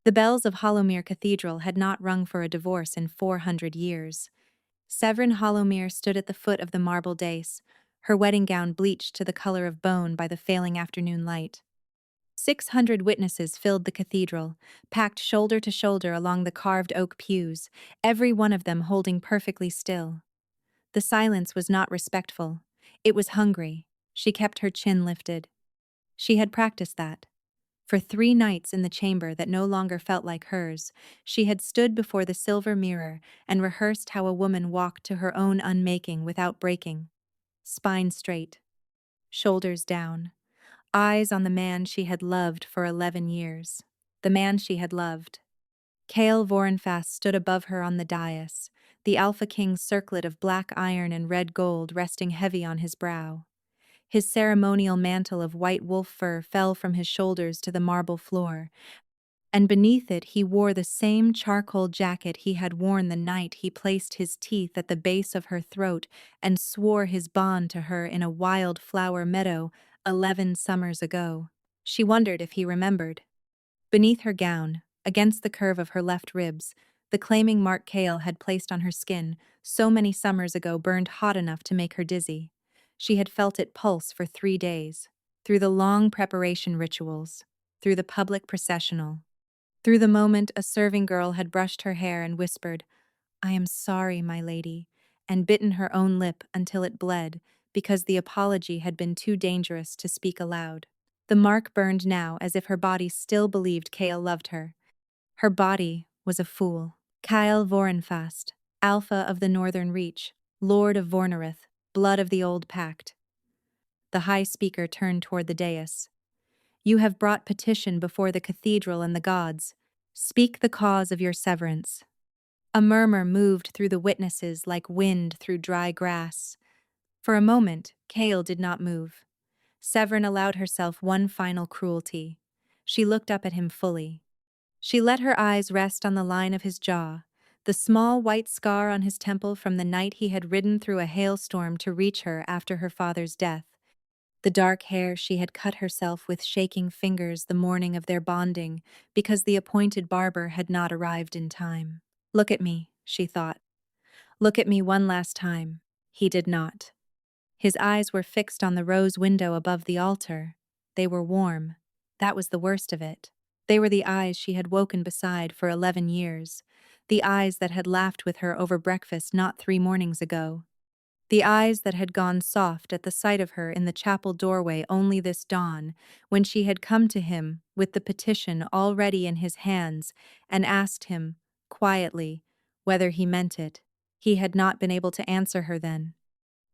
The bells of Hollowmere Cathedral had not rung for a divorce in 400 years. Severin Hollowmere stood at the foot of the marble dais, her wedding gown bleached to the color of bone by the failing afternoon light. 600 witnesses filled the cathedral, packed shoulder to shoulder along the carved oak pews, every one of them holding perfectly still. The silence was not respectful. It was hungry. She kept her chin lifted. She had practiced that. For 3 nights in the chamber that no longer felt like hers, she had stood before the silver mirror and rehearsed how a woman walked to her own unmaking without breaking. Spine straight, shoulders down, eyes on the man she had loved for 11 years. The man she had loved. Cale Vorenfast stood above her on the dais, the Alpha King's circlet of black iron and red gold resting heavy on his brow. His ceremonial mantle of white wolf fur fell from his shoulders to the marble floor, and beneath it he wore the same charcoal jacket he had worn the night he placed his teeth at the base of her throat and swore his bond to her in a wild-flower meadow 11 summers ago. She wondered if he remembered. Beneath her gown, against the curve of her left ribs, the claiming mark Cale had placed on her skin so many summers ago burned hot enough to make her dizzy. She had felt it pulse for 3 days, through the long preparation rituals, through the public processional, through the moment a serving girl had brushed her hair and whispered, "I am sorry, my lady," and bitten her own lip until it bled because the apology had been too dangerous to speak aloud. The mark burned now as if her body still believed Cale loved her. Her body was a fool. Kyle Vorenfast, Alpha of the Northern Reach, Lord of Vornerith, blood of the Old Pact. The High Speaker turned toward the dais. "You have brought petition before the cathedral and the gods. Speak the cause of your severance." A murmur moved through the witnesses like wind through dry grass. For a moment, Cale did not move. Severin allowed herself one final cruelty. She looked up at him fully. She let her eyes rest on the line of his jaw, the small white scar on his temple from the night he had ridden through a hailstorm to reach her after her father's death, the dark hair she had cut herself with shaking fingers the morning of their bonding because the appointed barber had not arrived in time. "Look at me," she thought. "Look at me one last time." He did not. His eyes were fixed on the rose window above the altar. They were warm. That was the worst of it. They were the eyes she had woken beside for 11 years, the eyes that had laughed with her over breakfast not 3 mornings ago, the eyes that had gone soft at the sight of her in the chapel doorway only this dawn, when she had come to him with the petition already in his hands and asked him, quietly, whether he meant it. He had not been able to answer her then.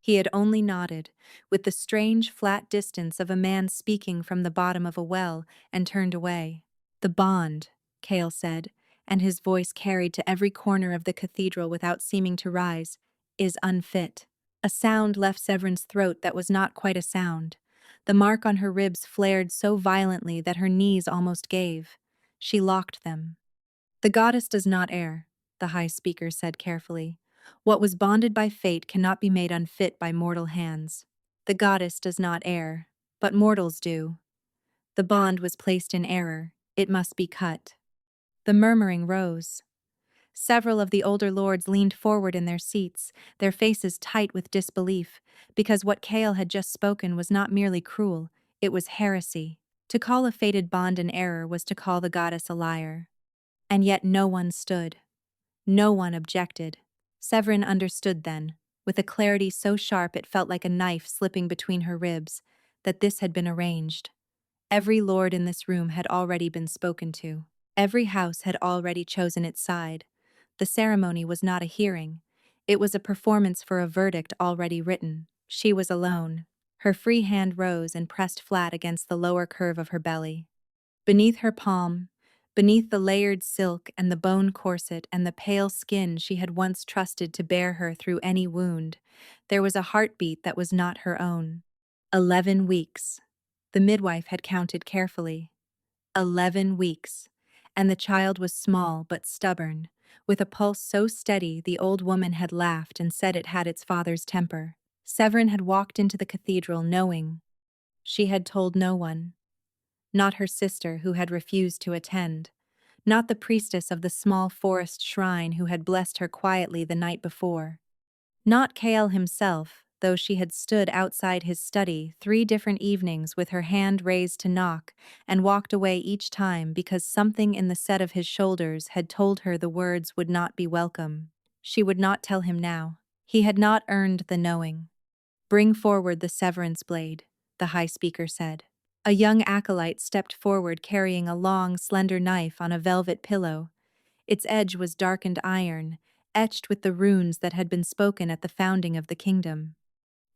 He had only nodded, with the strange flat distance of a man speaking from the bottom of a well, and turned away. "The bond," Cale said, and his voice carried to every corner of the cathedral without seeming to rise, "is unfit." A sound left Severin's throat that was not quite a sound. The mark on her ribs flared so violently that her knees almost gave. She locked them. "The goddess does not err," the High Speaker said carefully. "What was bonded by fate cannot be made unfit by mortal hands. The goddess does not err, but mortals do. The bond was placed in error. It must be cut." The murmuring rose. Several of the older lords leaned forward in their seats, their faces tight with disbelief, because what Cale had just spoken was not merely cruel, it was heresy. To call a fated bond an error was to call the goddess a liar. And yet no one stood. No one objected. Severin understood then, with a clarity so sharp it felt like a knife slipping between her ribs, that this had been arranged. Every lord in this room had already been spoken to. Every house had already chosen its side. The ceremony was not a hearing. It was a performance for a verdict already written. She was alone. Her free hand rose and pressed flat against the lower curve of her belly. Beneath her palm, beneath the layered silk and the bone corset and the pale skin she had once trusted to bear her through any wound, there was a heartbeat that was not her own. 11 weeks. The midwife had counted carefully. 11 weeks. And the child was small but stubborn, with a pulse so steady the old woman had laughed and said it had its father's temper. Severin had walked into the cathedral knowing. She had told no one. Not her sister, who had refused to attend. not the priestess of the small forest shrine who had blessed her quietly the night before. Not Kael himself, though she had stood outside his study 3 different evenings with her hand raised to knock and walked away each time because something in the set of his shoulders had told her the words would not be welcome. She would not tell him now. He had not earned the knowing. "Bring forward the severance blade," the high speaker said. A young acolyte stepped forward carrying a long, slender knife on a velvet pillow. Its edge was darkened iron, etched with the runes that had been spoken at the founding of the kingdom.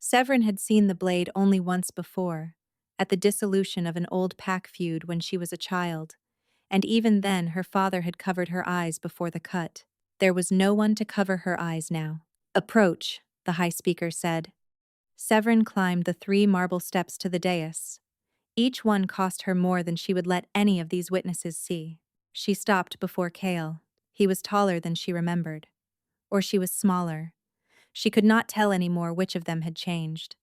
Severin had seen the blade only once before, at the dissolution of an old pack feud when she was a child, and even then her father had covered her eyes before the cut. There was no one to cover her eyes now. "Approach," the high speaker said. Severin climbed the 3 marble steps to the dais. Each one cost her more than she would let any of these witnesses see. She stopped before Kael. He was taller than she remembered. Or she was smaller. She could not tell anymore which of them had changed.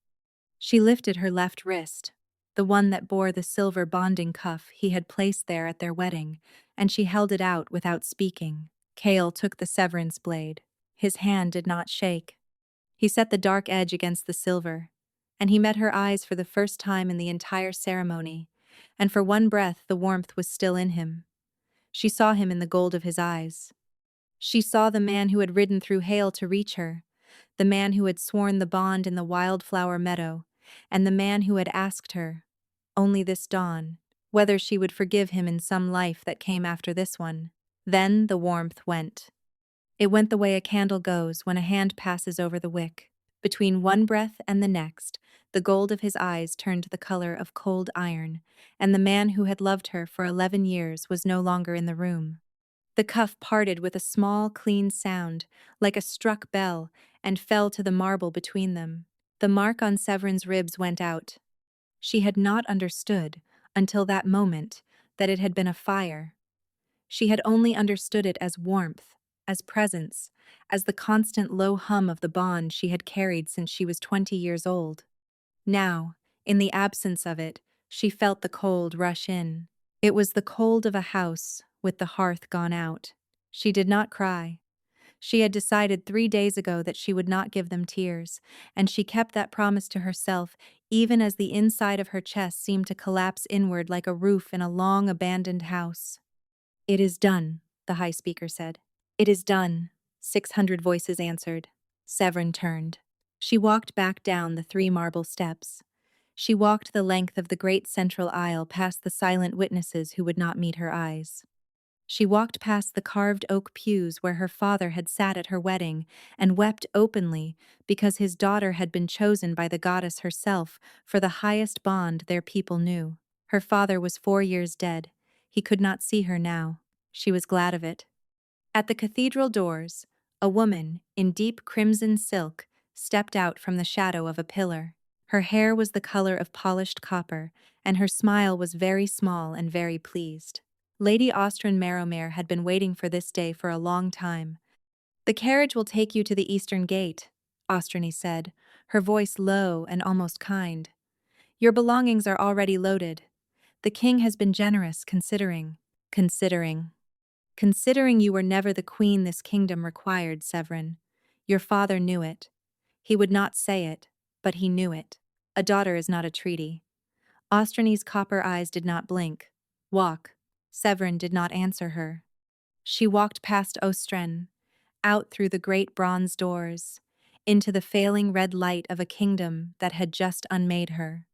She lifted her left wrist, the one that bore the silver bonding cuff he had placed there at their wedding, and she held it out without speaking. Kael took the severance blade. His hand did not shake. He set the dark edge against the silver, and he met her eyes for the first time in the entire ceremony, and for one breath the warmth was still in him. She saw him in the gold of his eyes. She saw the man who had ridden through hail to reach her, the man who had sworn the bond in the wildflower meadow, and the man who had asked her, only this dawn, whether she would forgive him in some life that came after this one. Then the warmth went. It went the way a candle goes when a hand passes over the wick. Between one breath and the next, the gold of his eyes turned the color of cold iron, and the man who had loved her for 11 years was no longer in the room. The cuff parted with a small, clean sound, like a struck bell, and fell to the marble between them. The mark on Severin's ribs went out. She had not understood, until that moment, that it had been a fire. She had only understood it as warmth, as presence, as the constant low hum of the bond she had carried since she was 20 years old. Now, in the absence of it, she felt the cold rush in. It was the cold of a house, with the hearth gone out. She did not cry. She had decided 3 days ago that she would not give them tears, and she kept that promise to herself even as the inside of her chest seemed to collapse inward like a roof in a long abandoned house. "It is done," the high speaker said. "It is done," 600 voices answered. Severin turned. She walked back down the 3 marble steps. She walked the length of the great central aisle past the silent witnesses who would not meet her eyes. She walked past the carved oak pews where her father had sat at her wedding and wept openly because his daughter had been chosen by the goddess herself for the highest bond their people knew. Her father was 4 years dead. He could not see her now. She was glad of it. At the cathedral doors, a woman, in deep crimson silk, stepped out from the shadow of a pillar. Her hair was the color of polished copper, and her smile was very small and very pleased. Lady Ostrin Marrowmere had been waiting for this day for a long time. "The carriage will take you to the eastern gate," Ostriny said, her voice low and almost kind. "Your belongings are already loaded. The king has been generous considering you were never the queen this kingdom required, Severin. Your father knew it. He would not say it, but he knew it. A daughter is not a treaty." Ostriny's copper eyes did not blink. "Walk." Severin did not answer her. She walked past Ostren, out through the great bronze doors, into the failing red light of a kingdom that had just unmade her.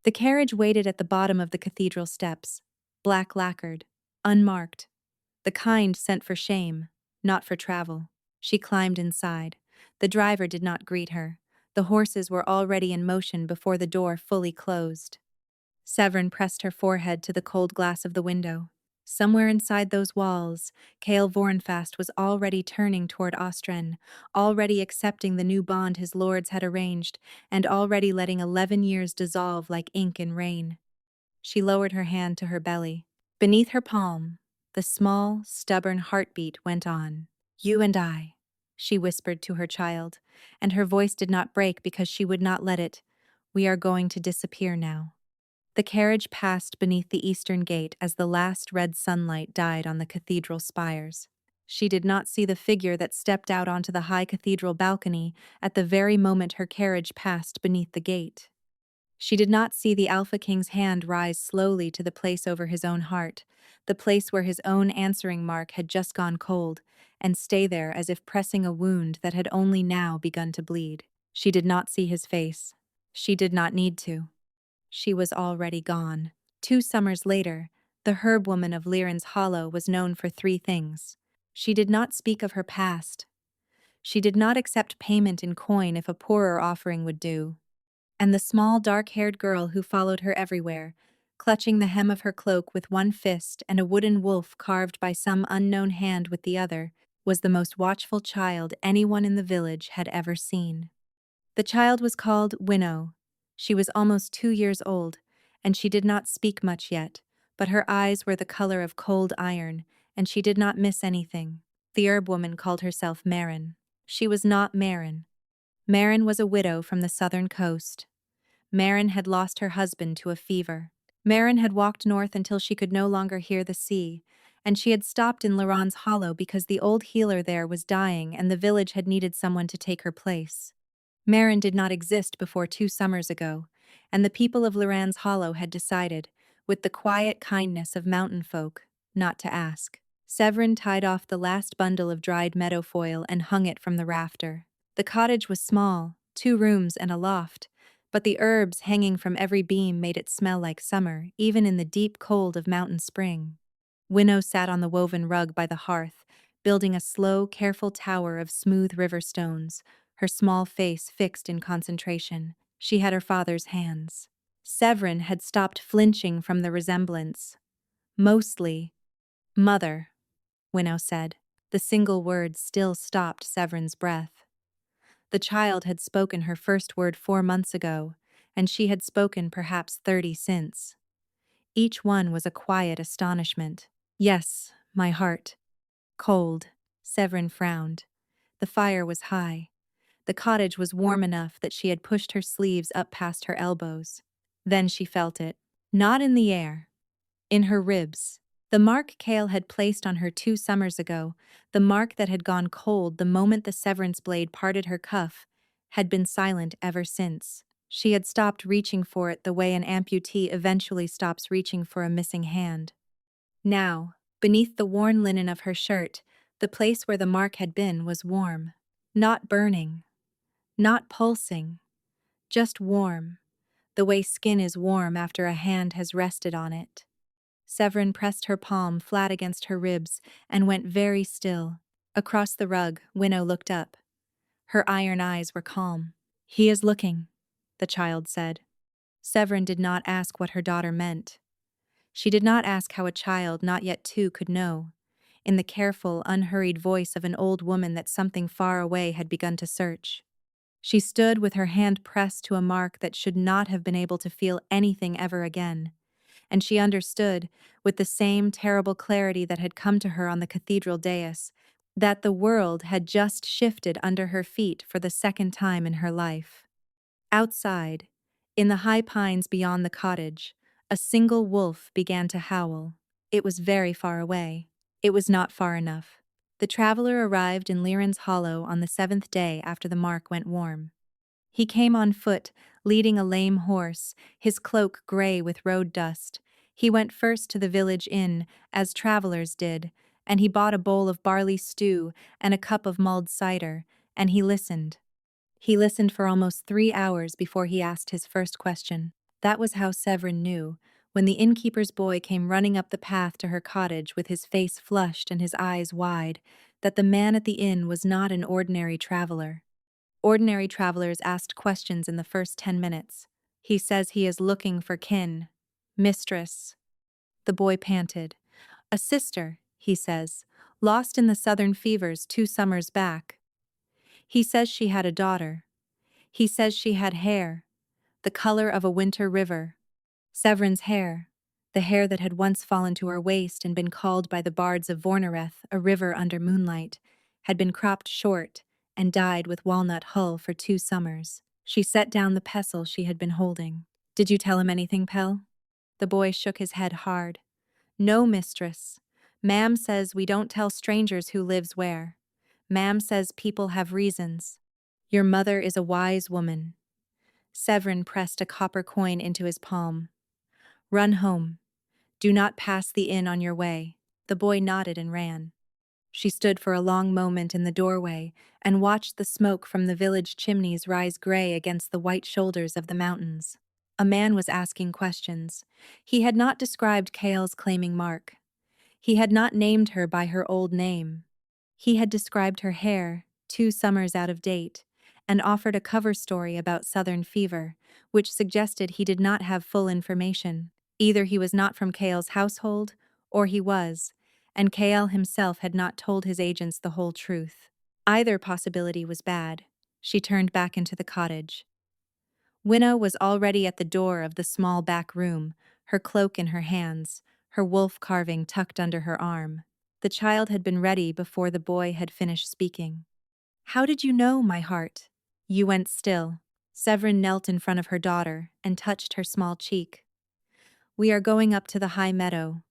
The carriage waited at the bottom of the cathedral steps, black lacquered, unmarked, the kind sent for shame, not for travel. She climbed inside. The driver did not greet her. The horses were already in motion before the door fully closed. Severin pressed her forehead to the cold glass of the window. Somewhere inside those walls, Kael Vorenfast was already turning toward Ostren, already accepting the new bond his lords had arranged, and already letting 11 years dissolve like ink in rain. She lowered her hand to her belly. Beneath her palm, the small, stubborn heartbeat went on. "You and I," she whispered to her child, and her voice did not break because she would not let it. "We are going to disappear now." The carriage passed beneath the eastern gate as the last red sunlight died on the cathedral spires. She did not see the figure that stepped out onto the high cathedral balcony at the very moment her carriage passed beneath the gate. She did not see the Alpha King's hand rise slowly to the place over his own heart, the place where his own answering mark had just gone cold, and stay there as if pressing a wound that had only now begun to bleed. She did not see his face. She did not need to. She was already gone. 2 summers later, the herb woman of Lyran's Hollow was known for 3 things. She did not speak of her past. She did not accept payment in coin if a poorer offering would do. And the small, dark-haired girl who followed her everywhere, clutching the hem of her cloak with one fist and a wooden wolf carved by some unknown hand with the other, was the most watchful child anyone in the village had ever seen. The child was called Winnow. She was almost 2 years old, and she did not speak much yet, but her eyes were the color of cold iron, and she did not miss anything. The herb woman called herself Marin. She was not Marin. Marin was a widow from the southern coast. Marin had lost her husband to a fever. Marin had walked north until she could no longer hear the sea, and she had stopped in Lyran's Hollow because the old healer there was dying and the village had needed someone to take her place. Marin did not exist before 2 summers ago, and the people of Lyran's Hollow had decided, with the quiet kindness of mountain folk, not to ask. Severin tied off the last bundle of dried meadow foil and hung it from the rafter. The cottage was small, 2 rooms and a loft, but the herbs hanging from every beam made it smell like summer, even in the deep cold of mountain spring. Winnow sat on the woven rug by the hearth, building a slow, careful tower of smooth river stones, her small face fixed in concentration. She had her father's hands. Severin had stopped flinching from the resemblance. Mostly. "Mother," Winnow said. The single word still stopped Severin's breath. The child had spoken her first word 4 months ago, and she had spoken perhaps 30 since. Each one was a quiet astonishment. "Yes, my heart." Cold. Severin frowned. The fire was high. The cottage was warm enough that she had pushed her sleeves up past her elbows. Then she felt it. Not in the air. In her ribs. The mark Kale had placed on her 2 summers ago, the mark that had gone cold the moment the severance blade parted her cuff, had been silent ever since. She had stopped reaching for it the way an amputee eventually stops reaching for a missing hand. Now, beneath the worn linen of her shirt, the place where the mark had been was warm. Not burning. Not pulsing. Just warm. The way skin is warm after a hand has rested on it. Severin pressed her palm flat against her ribs and went very still. Across the rug, Winnow looked up. Her iron eyes were calm. "He is looking," the child said. Severin did not ask what her daughter meant. She did not ask how a child not yet 2 could know, in the careful, unhurried voice of an old woman that something far away had begun to search. She stood with her hand pressed to a mark that should not have been able to feel anything ever again, and she understood, with the same terrible clarity that had come to her on the cathedral dais, that the world had just shifted under her feet for the second time in her life. Outside, in the high pines beyond the cottage, a single wolf began to howl. It was very far away. It was not far enough. The traveler arrived in Lyran's Hollow on the 7th day after the mark went warm. He came on foot, leading a lame horse, his cloak gray with road dust. He went first to the village inn, as travelers did, and he bought a bowl of barley stew and a cup of mulled cider, and he listened. He listened for almost 3 hours before he asked his first question. That was how Severin knew, when the innkeeper's boy came running up the path to her cottage with his face flushed and his eyes wide, that the man at the inn was not an ordinary traveler. Ordinary travelers asked questions in the first 10 minutes. "He says he is looking for kin. Mistress." The boy panted. "A sister," he says, "lost in the southern fevers 2 summers back. He says she had a daughter. He says she had hair, the color of a winter river." Severin's hair, the hair that had once fallen to her waist and been called by the bards of Vornereth a river under moonlight, had been cropped short and dyed with walnut hull for 2 summers. She set down the pestle she had been holding. "Did you tell him anything, Pell?" The boy shook his head hard. No, mistress. Ma'am says we don't tell strangers who lives where. Ma'am says people have reasons. Your mother is a wise woman. Severin pressed a copper coin into his palm. Run home. Do not pass the inn on your way. The boy nodded and ran. She stood for a long moment in the doorway and watched the smoke from the village chimneys rise gray against the white shoulders of the mountains. A man was asking questions. He had not described Kale's claiming mark. He had not named her by her old name. He had described her hair, 2 summers out of date, and offered a cover story about southern fever, which suggested he did not have full information. Either he was not from Kale's household, or he was, and Kale himself had not told his agents the whole truth. Either possibility was bad. She turned back into the cottage. Winnow was already at the door of the small back room, her cloak in her hands, her wolf carving tucked under her arm. The child had been ready before the boy had finished speaking. How did you know, my heart? You went still. Severin knelt in front of her daughter and touched her small cheek. We are going up to the high meadow.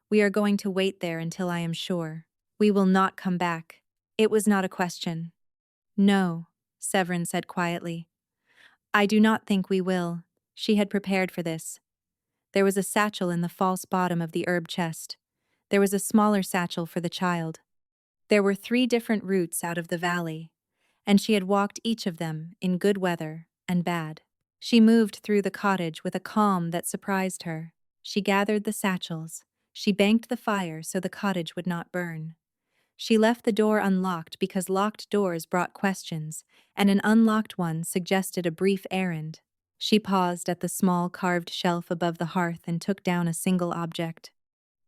We are going to wait there until I am sure. We will not come back. It was not a question. No, Severin said quietly. I do not think we will. She had prepared for this. There was a satchel in the false bottom of the herb chest. There was a smaller satchel for the child. There were 3 different routes out of the valley, and she had walked each of them in good weather and bad. She moved through the cottage with a calm that surprised her. She gathered the satchels. She banked the fire so the cottage would not burn. She left the door unlocked because locked doors brought questions, and an unlocked one suggested a brief errand. She paused at the small carved shelf above the hearth and took down a single object.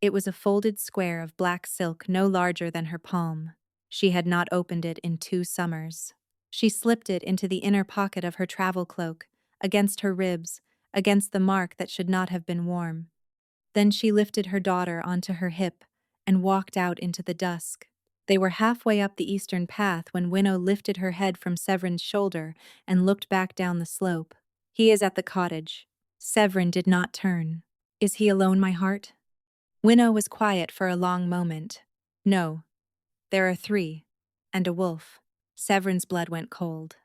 It was a folded square of black silk no larger than her palm. She had not opened it in 2 summers. She slipped it into the inner pocket of her travel cloak, against her ribs, against the mark that should not have been warm. Then she lifted her daughter onto her hip and walked out into the dusk. They were halfway up the eastern path when Winnow lifted her head from Severin's shoulder and looked back down the slope. He is at the cottage. Severin did not turn. Is he alone, my heart? Winnow was quiet for a long moment. No. There are 3. And a wolf. Severin's blood went cold.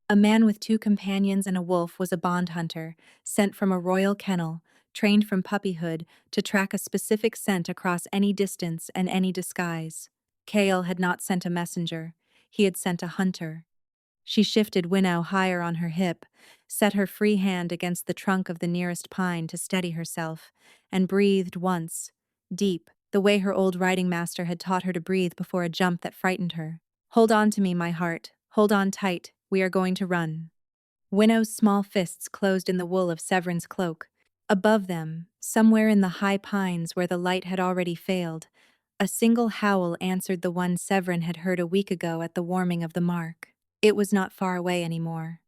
A man with 2 companions and a wolf was a bond hunter, sent from a royal kennel, trained from puppyhood to track a specific scent across any distance and any disguise. Kale had not sent a messenger. He had sent a hunter. She shifted Winnow higher on her hip, set her free hand against the trunk of the nearest pine to steady herself, and breathed once, deep, the way her old riding master had taught her to breathe before a jump that frightened her. Hold on to me, my heart. Hold on tight. We are going to run. Winnow's small fists closed in the wool of Severin's cloak. Above them, somewhere in the high pines where the light had already failed, a single howl answered the one Severin had heard a week ago at the warming of the mark. It was not far away anymore.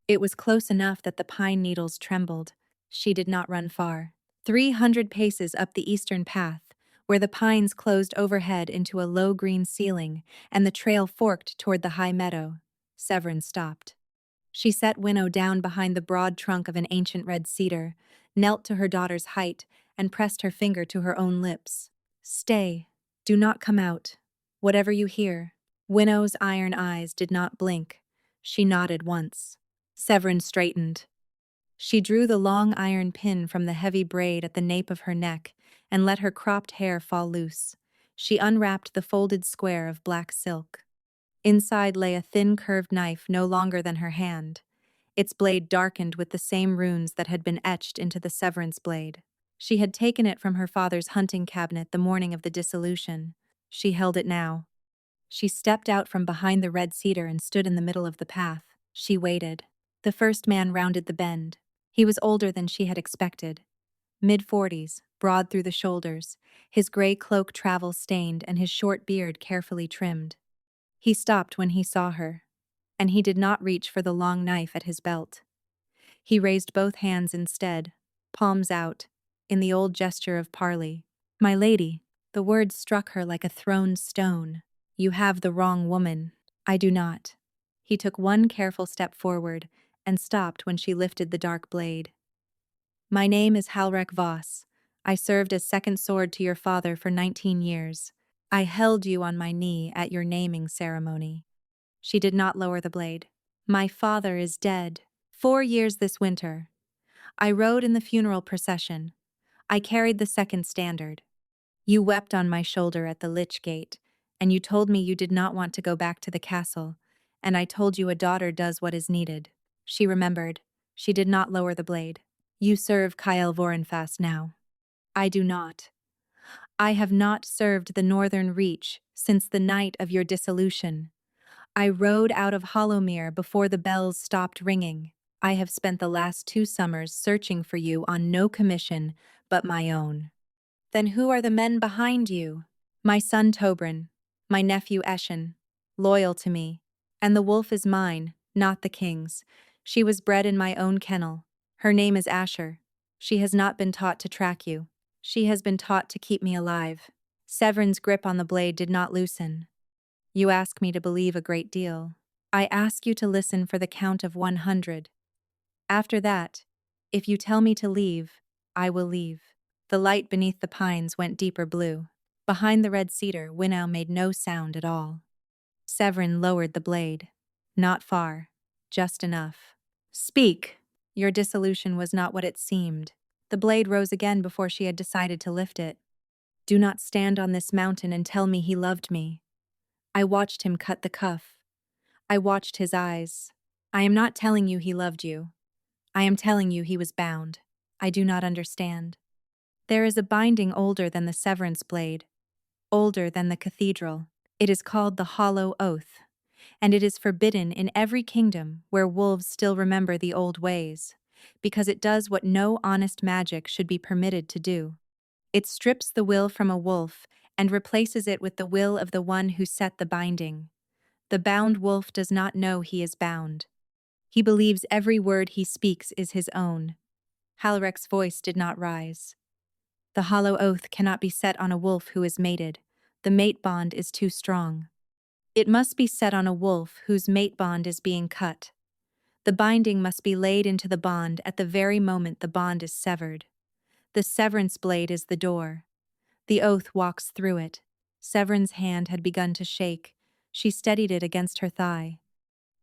It was close enough that the pine needles trembled. She did not run far. 300 paces up the eastern path, where the pines closed overhead into a low green ceiling and the trail forked toward the high meadow, Severin stopped. She set Winnow down behind the broad trunk of an ancient red cedar, knelt to her daughter's height, and pressed her finger to her own lips. Stay. Do not come out. Whatever you hear. Winnow's iron eyes did not blink. She nodded once. Severin straightened. She drew the long iron pin from the heavy braid at the nape of her neck and let her cropped hair fall loose. She unwrapped the folded square of black silk. Inside lay a thin curved knife no longer than her hand, its blade darkened with the same runes that had been etched into the severance blade. She had taken it from her father's hunting cabinet the morning of the dissolution. She held it now. She stepped out from behind the red cedar and stood in the middle of the path. She waited. The first man rounded the bend. He was older than she had expected. Mid-40s, broad through the shoulders, his gray cloak travel-stained and his short beard carefully trimmed. He stopped when he saw her, and he did not reach for the long knife at his belt. He raised both hands instead, palms out, in the old gesture of parley. My lady, the words struck her like a thrown stone. You have the wrong woman. I do not. He took one careful step forward and stopped when she lifted the dark blade. My name is Halrek Voss. I served as second sword to your father for 19 years. I held you on my knee at your naming ceremony. She did not lower the blade. My father is dead. 4 years this winter. I rode in the funeral procession. I carried the second standard. You wept on my shoulder at the Lich Gate, and you told me you did not want to go back to the castle, and I told you a daughter does what is needed. She remembered. She did not lower the blade. You serve Kyle Vorenfast now. I do not. I have not served the Northern Reach since the night of your dissolution. I rode out of Hollowmere before the bells stopped ringing. I have spent the last 2 summers searching for you on no commission but my own. Then who are the men behind you? My son Tobrin, my nephew Eshen, loyal to me. And the wolf is mine, not the king's. She was bred in my own kennel. Her name is Asher. She has not been taught to track you. She has been taught to keep me alive. Severin's grip on the blade did not loosen. You ask me to believe a great deal. I ask you to listen for the count of 100. After that, if you tell me to leave, I will leave. The light beneath the pines went deeper blue. Behind the red cedar, Winnow made no sound at all. Severin lowered the blade. Not far, just enough. Speak! Your dissolution was not what it seemed. The blade rose again before she had decided to lift it. Do not stand on this mountain and tell me he loved me. I watched him cut the cuff. I watched his eyes. I am not telling you he loved you. I am telling you he was bound. I do not understand. There is a binding older than the severance blade, older than the cathedral. It is called the Hollow Oath, and it is forbidden in every kingdom where wolves still remember the old ways, because it does what no honest magic should be permitted to do. It strips the will from a wolf and replaces it with the will of the one who set the binding. The bound wolf does not know he is bound. He believes every word he speaks is his own. Halrek's voice did not rise. The hollow oath cannot be set on a wolf who is mated. The mate bond is too strong. It must be set on a wolf whose mate bond is being cut. The binding must be laid into the bond at the very moment the bond is severed. The severance blade is the door. The oath walks through it. Severin's hand had begun to shake. She steadied it against her thigh.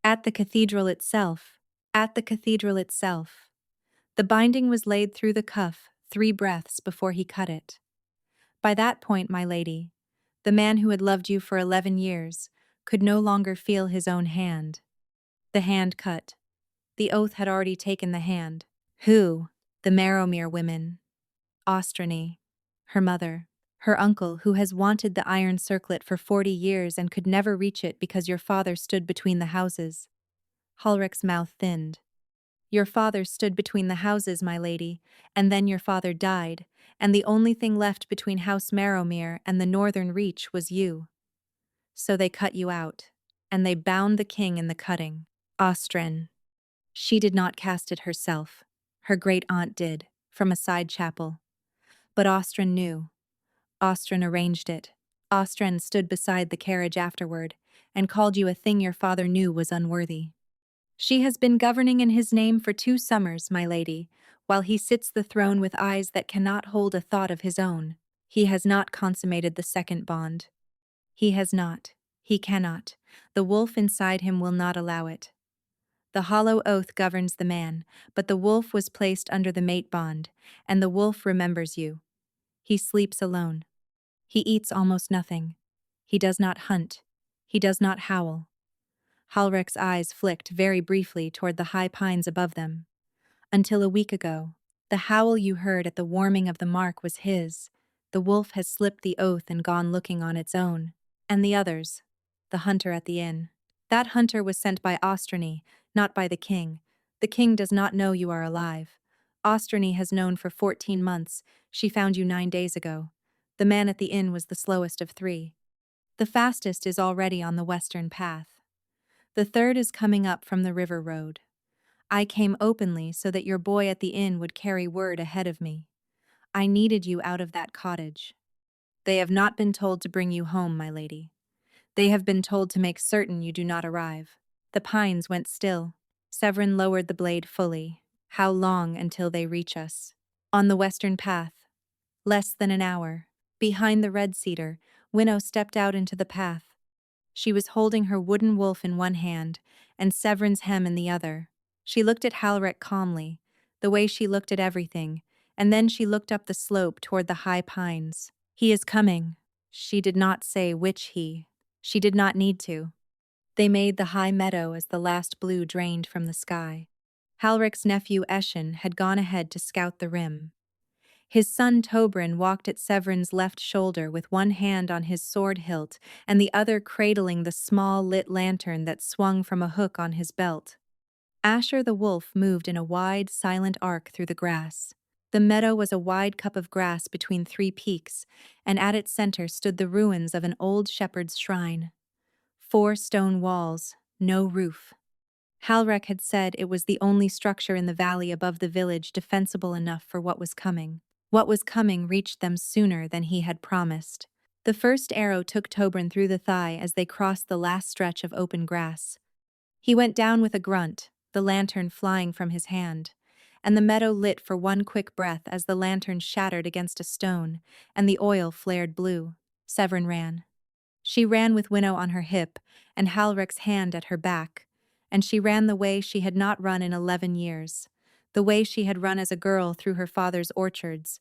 At the cathedral itself, the binding was laid through the cuff 3 breaths before he cut it. By that point, my lady, the man who had loved you for 11 years could no longer feel his own hand. The hand cut. The oath had already taken the hand. Who? The Marrowmere women. Ostrany, her mother, her uncle who has wanted the iron circlet for 40 years and could never reach it because your father stood between the houses. Halrek's mouth thinned. Your father stood between the houses, my lady, and then your father died, and the only thing left between House Marrowmere and the Northern Reach was you. So they cut you out, and they bound the king in the cutting. Ostren. She did not cast it herself. Her great-aunt did, from a side chapel. But Ostren knew. Ostren arranged it. Ostren stood beside the carriage afterward, and called you a thing your father knew was unworthy. She has been governing in his name for 2 summers, my lady, while he sits the throne with eyes that cannot hold a thought of his own. He has not consummated the second bond. He has not. He cannot. The wolf inside him will not allow it. The hollow oath governs the man, but the wolf was placed under the mate bond, and the wolf remembers you. He sleeps alone. He eats almost nothing. He does not hunt. He does not howl. Halrek's eyes flicked very briefly toward the high pines above them. Until a week ago, the howl you heard at the warming of the mark was his. The wolf has slipped the oath and gone looking on its own. And the others, the hunter at the inn. That hunter was sent by Ostrany, not by the king. The king does not know you are alive. Ostrany has known for 14 months. She found you 9 days ago. The man at the inn was the slowest of 3. The fastest is already on the western path. The third is coming up from the river road. I came openly so that your boy at the inn would carry word ahead of me. I needed you out of that cottage. They have not been told to bring you home, my lady. They have been told to make certain you do not arrive. The pines went still. Severin lowered the blade fully. How long until they reach us? On the western path, less than an hour, behind the red cedar, Winnow stepped out into the path. She was holding her wooden wolf in one hand and Severin's hem in the other. She looked at Halric calmly, the way she looked at everything, and then she looked up the slope toward the high pines. He is coming. She did not say which he. She did not need to. They made the high meadow as the last blue drained from the sky. Halric's nephew Eshin had gone ahead to scout the rim. His son Tobrin walked at Severin's left shoulder with one hand on his sword hilt and the other cradling the small lit lantern that swung from a hook on his belt. Asher the wolf moved in a wide, silent arc through the grass. The meadow was a wide cup of grass between three peaks, and at its center stood the ruins of an old shepherd's shrine. 4 stone walls, no roof. Halrek had said it was the only structure in the valley above the village defensible enough for what was coming. What was coming reached them sooner than he had promised. The first arrow took Tobrin through the thigh as they crossed the last stretch of open grass. He went down with a grunt, the lantern flying from his hand, and the meadow lit for one quick breath as the lantern shattered against a stone, and the oil flared blue. Severin ran. She ran with Winnow on her hip and Halric's hand at her back, and she ran the way she had not run in 11 years, the way she had run as a girl through her father's orchards,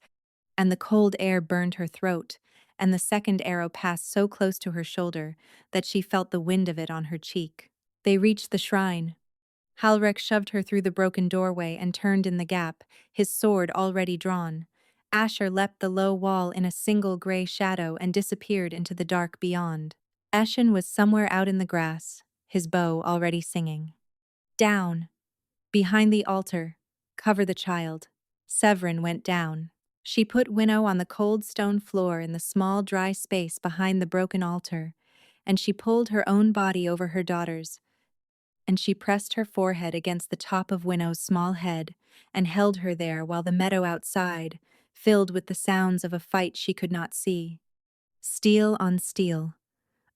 and the cold air burned her throat, and the second arrow passed so close to her shoulder that she felt the wind of it on her cheek. They reached the shrine. Halric shoved her through the broken doorway and turned in the gap, his sword already drawn. Asher leapt the low wall in a single gray shadow and disappeared into the dark beyond. Eshin was somewhere out in the grass, his bow already singing. Down. Behind the altar. Cover the child. Severin went down. She put Winnow on the cold stone floor in the small dry space behind the broken altar, and she pulled her own body over her daughter's, and she pressed her forehead against the top of Winnow's small head and held her there while the meadow outside, filled with the sounds of a fight she could not see. Steel on steel.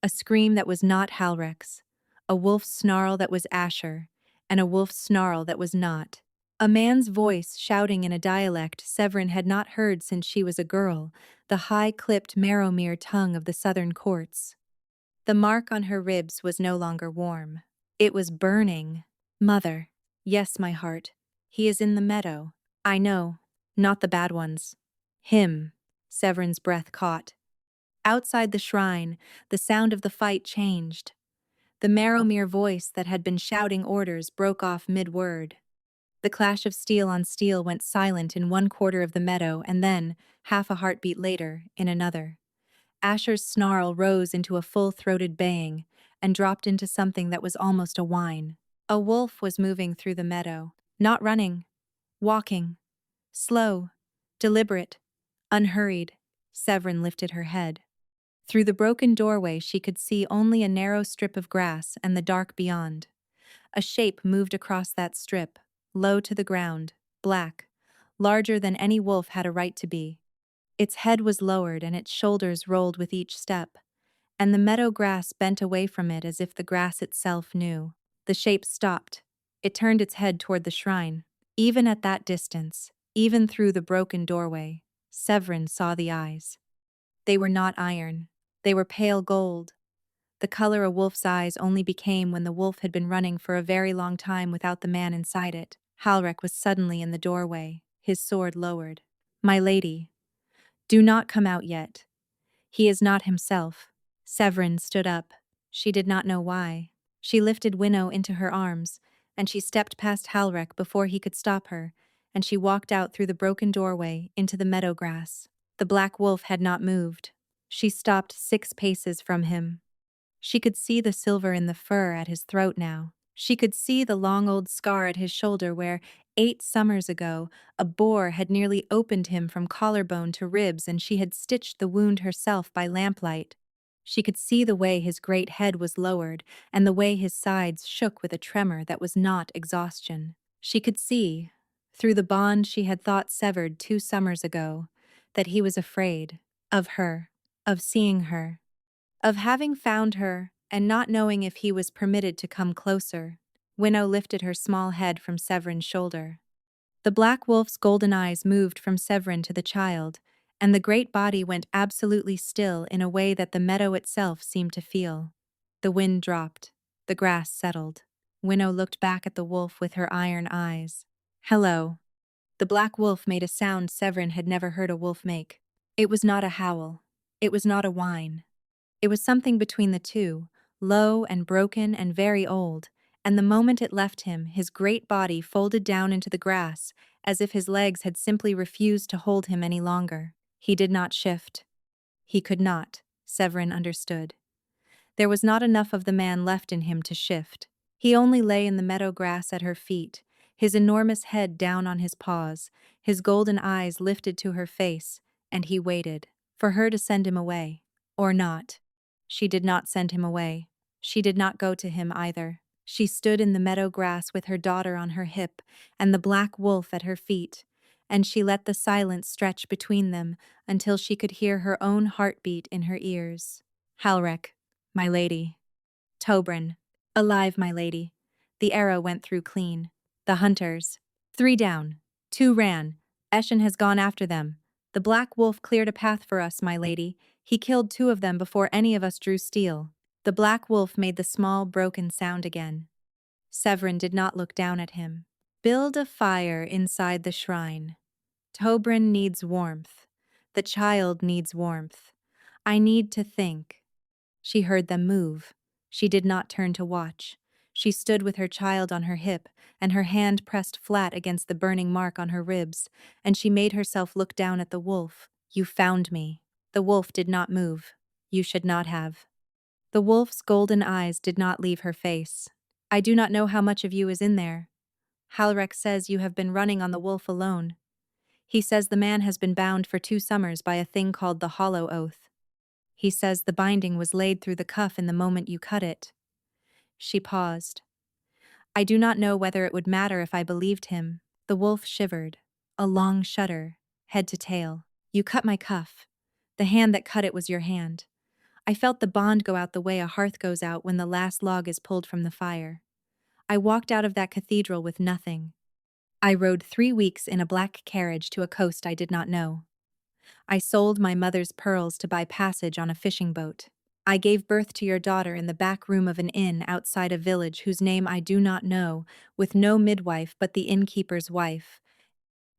A scream that was not Halrec's, a wolf's snarl that was Asher, and a wolf's snarl that was not. A man's voice shouting in a dialect Severin had not heard since she was a girl, the high-clipped Marrowmere tongue of the southern courts. The mark on her ribs was no longer warm. It was burning. Mother. Yes, my heart. He is in the meadow. I know. Not the bad ones. Him. Severin's breath caught. Outside the shrine, the sound of the fight changed. The Marrowmere voice that had been shouting orders broke off mid-word. The clash of steel on steel went silent in one quarter of the meadow and then, half a heartbeat later, in another. Asher's snarl rose into a full-throated baying and dropped into something that was almost a whine. A wolf was moving through the meadow, not running, walking, slow, deliberate, unhurried. Severin lifted her head. Through the broken doorway she could see only a narrow strip of grass and the dark beyond. A shape moved across that strip, low to the ground, black, larger than any wolf had a right to be. Its head was lowered and its shoulders rolled with each step, and the meadow grass bent away from it as if the grass itself knew. The shape stopped. It turned its head toward the shrine. Even at that distance, even through the broken doorway, Severin saw the eyes. They were not iron. They were pale gold. The color a wolf's eyes only became when the wolf had been running for a very long time without the man inside it. Halrek was suddenly in the doorway, his sword lowered. My lady, do not come out yet. He is not himself. Severin stood up. She did not know why. She lifted Winnow into her arms, and she stepped past Halrek before he could stop her, and she walked out through the broken doorway into the meadow grass. The black wolf had not moved. She stopped 6 paces from him. She could see the silver in the fur at his throat now. She could see the long old scar at his shoulder where, 8 summers ago, a boar had nearly opened him from collarbone to ribs and she had stitched the wound herself by lamplight. She could see the way his great head was lowered and the way his sides shook with a tremor that was not exhaustion. She could see, through the bond she had thought severed 2 summers ago, that he was afraid of her, of seeing her, of having found her and not knowing if he was permitted to come closer. Winnow lifted her small head from Severin's shoulder. The black wolf's golden eyes moved from Severin to the child, and the great body went absolutely still in a way that the meadow itself seemed to feel. The wind dropped. The grass settled. Winnow looked back at the wolf with her iron eyes. "Hello." The black wolf made a sound Severin had never heard a wolf make. It was not a howl. It was not a whine. It was something between the two, low and broken and very old, and the moment it left him, his great body folded down into the grass, as if his legs had simply refused to hold him any longer. He did not shift. He could not, Severin understood. There was not enough of the man left in him to shift. He only lay in the meadow grass at her feet, his enormous head down on his paws, his golden eyes lifted to her face, and he waited for her to send him away. Or not. She did not send him away. She did not go to him either. She stood in the meadow grass with her daughter on her hip and the black wolf at her feet, and she let the silence stretch between them until she could hear her own heartbeat in her ears. "Halrek, my lady." "Tobrin." "Alive, my lady." The arrow went through clean. "The hunters." "3 down. 2 ran. Eshen has gone after them. The black wolf cleared a path for us, my lady. He killed 2 of them before any of us drew steel." The black wolf made the small, broken sound again. Severin did not look down at him. "Build a fire inside the shrine. Tobrin needs warmth. The child needs warmth. I need to think." She heard them move. She did not turn to watch. She stood with her child on her hip, and her hand pressed flat against the burning mark on her ribs, and she made herself look down at the wolf. "You found me." The wolf did not move. "You should not have." The wolf's golden eyes did not leave her face. "I do not know how much of you is in there. Halrek says you have been running on the wolf alone. He says the man has been bound for 2 summers by a thing called the hollow oath. He says the binding was laid through the cuff in the moment you cut it." She paused. "I do not know whether it would matter if I believed him." The wolf shivered, a long shudder, head to tail. "You cut my cuff. The hand that cut it was your hand. I felt the bond go out the way a hearth goes out when the last log is pulled from the fire. I walked out of that cathedral with nothing. I rode 3 weeks in a black carriage to a coast I did not know. I sold my mother's pearls to buy passage on a fishing boat. I gave birth to your daughter in the back room of an inn outside a village whose name I do not know, with no midwife but the innkeeper's wife.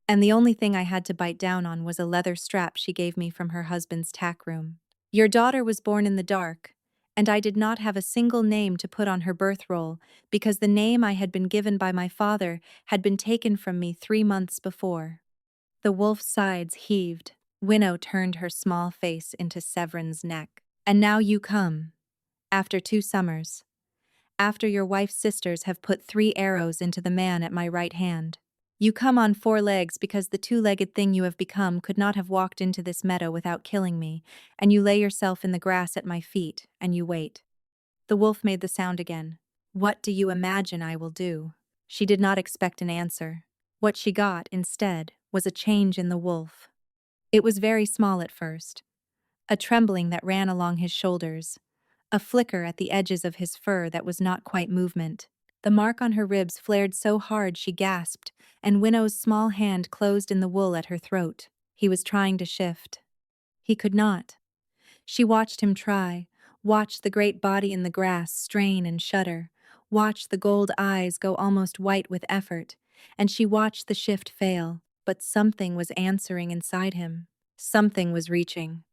And the only thing I had to bite down on was a leather strap she gave me from her husband's tack room. Your daughter was born in the dark, and I did not have a single name to put on her birth roll because the name I had been given by my father had been taken from me 3 months before." The wolf's sides heaved. Winnow turned her small face into Severin's neck. "And now you come. After 2 summers. After your wife's sisters have put 3 arrows into the man at my right hand. You come on 4 legs because the 2-legged thing you have become could not have walked into this meadow without killing me, and you lay yourself in the grass at my feet, and you wait." The wolf made the sound again. "What do you imagine I will do?" She did not expect an answer. What she got, instead, was a change in the wolf. It was very small at first. A trembling that ran along his shoulders. A flicker at the edges of his fur that was not quite movement. The mark on her ribs flared so hard she gasped, and Winnow's small hand closed in the wool at her throat. He was trying to shift. He could not. She watched him try, watched the great body in the grass strain and shudder, watched the gold eyes go almost white with effort, and she watched the shift fail, but something was answering inside him. Something was reaching.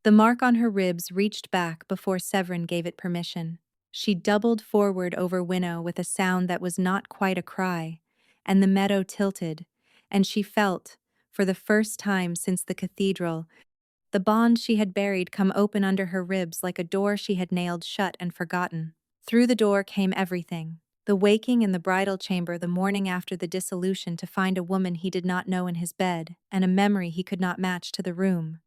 The mark on her ribs reached back before Severin gave it permission. She doubled forward over Winnow with a sound that was not quite a cry, and the meadow tilted, and she felt, for the first time since the cathedral, the bond she had buried come open under her ribs like a door she had nailed shut and forgotten. Through the door came everything. The waking in the bridal chamber the morning after the dissolution to find a woman he did not know in his bed, and a memory he could not match to the room.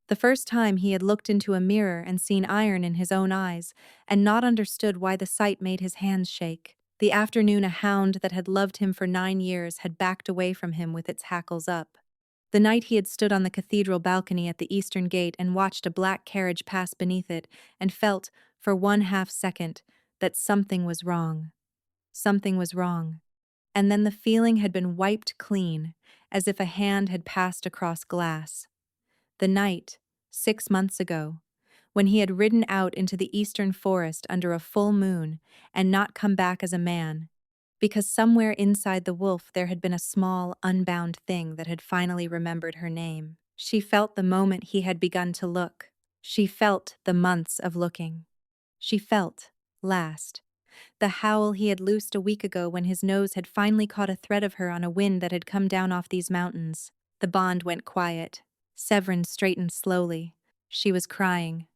The first time he had looked into a mirror and seen iron in his own eyes, and not understood why the sight made his hands shake. The afternoon a hound that had loved him for 9 years had backed away from him with its hackles up. The night he had stood on the cathedral balcony at the eastern gate and watched a black carriage pass beneath it and felt, for 1/2 second, that something was wrong. Something was wrong. and then the feeling had been wiped clean, as if a hand had passed across glass. The night, 6 months ago, when he had ridden out into the eastern forest under a full moon and not come back as a man, because somewhere inside the wolf there had been a small, unbound thing that had finally remembered her name. She felt the moment he had begun to look. She felt the months of looking. She felt, last, the howl he had loosed a week ago when his nose had finally caught a thread of her on a wind that had come down off these mountains. The bond went quiet. Severance straightened slowly. She was crying.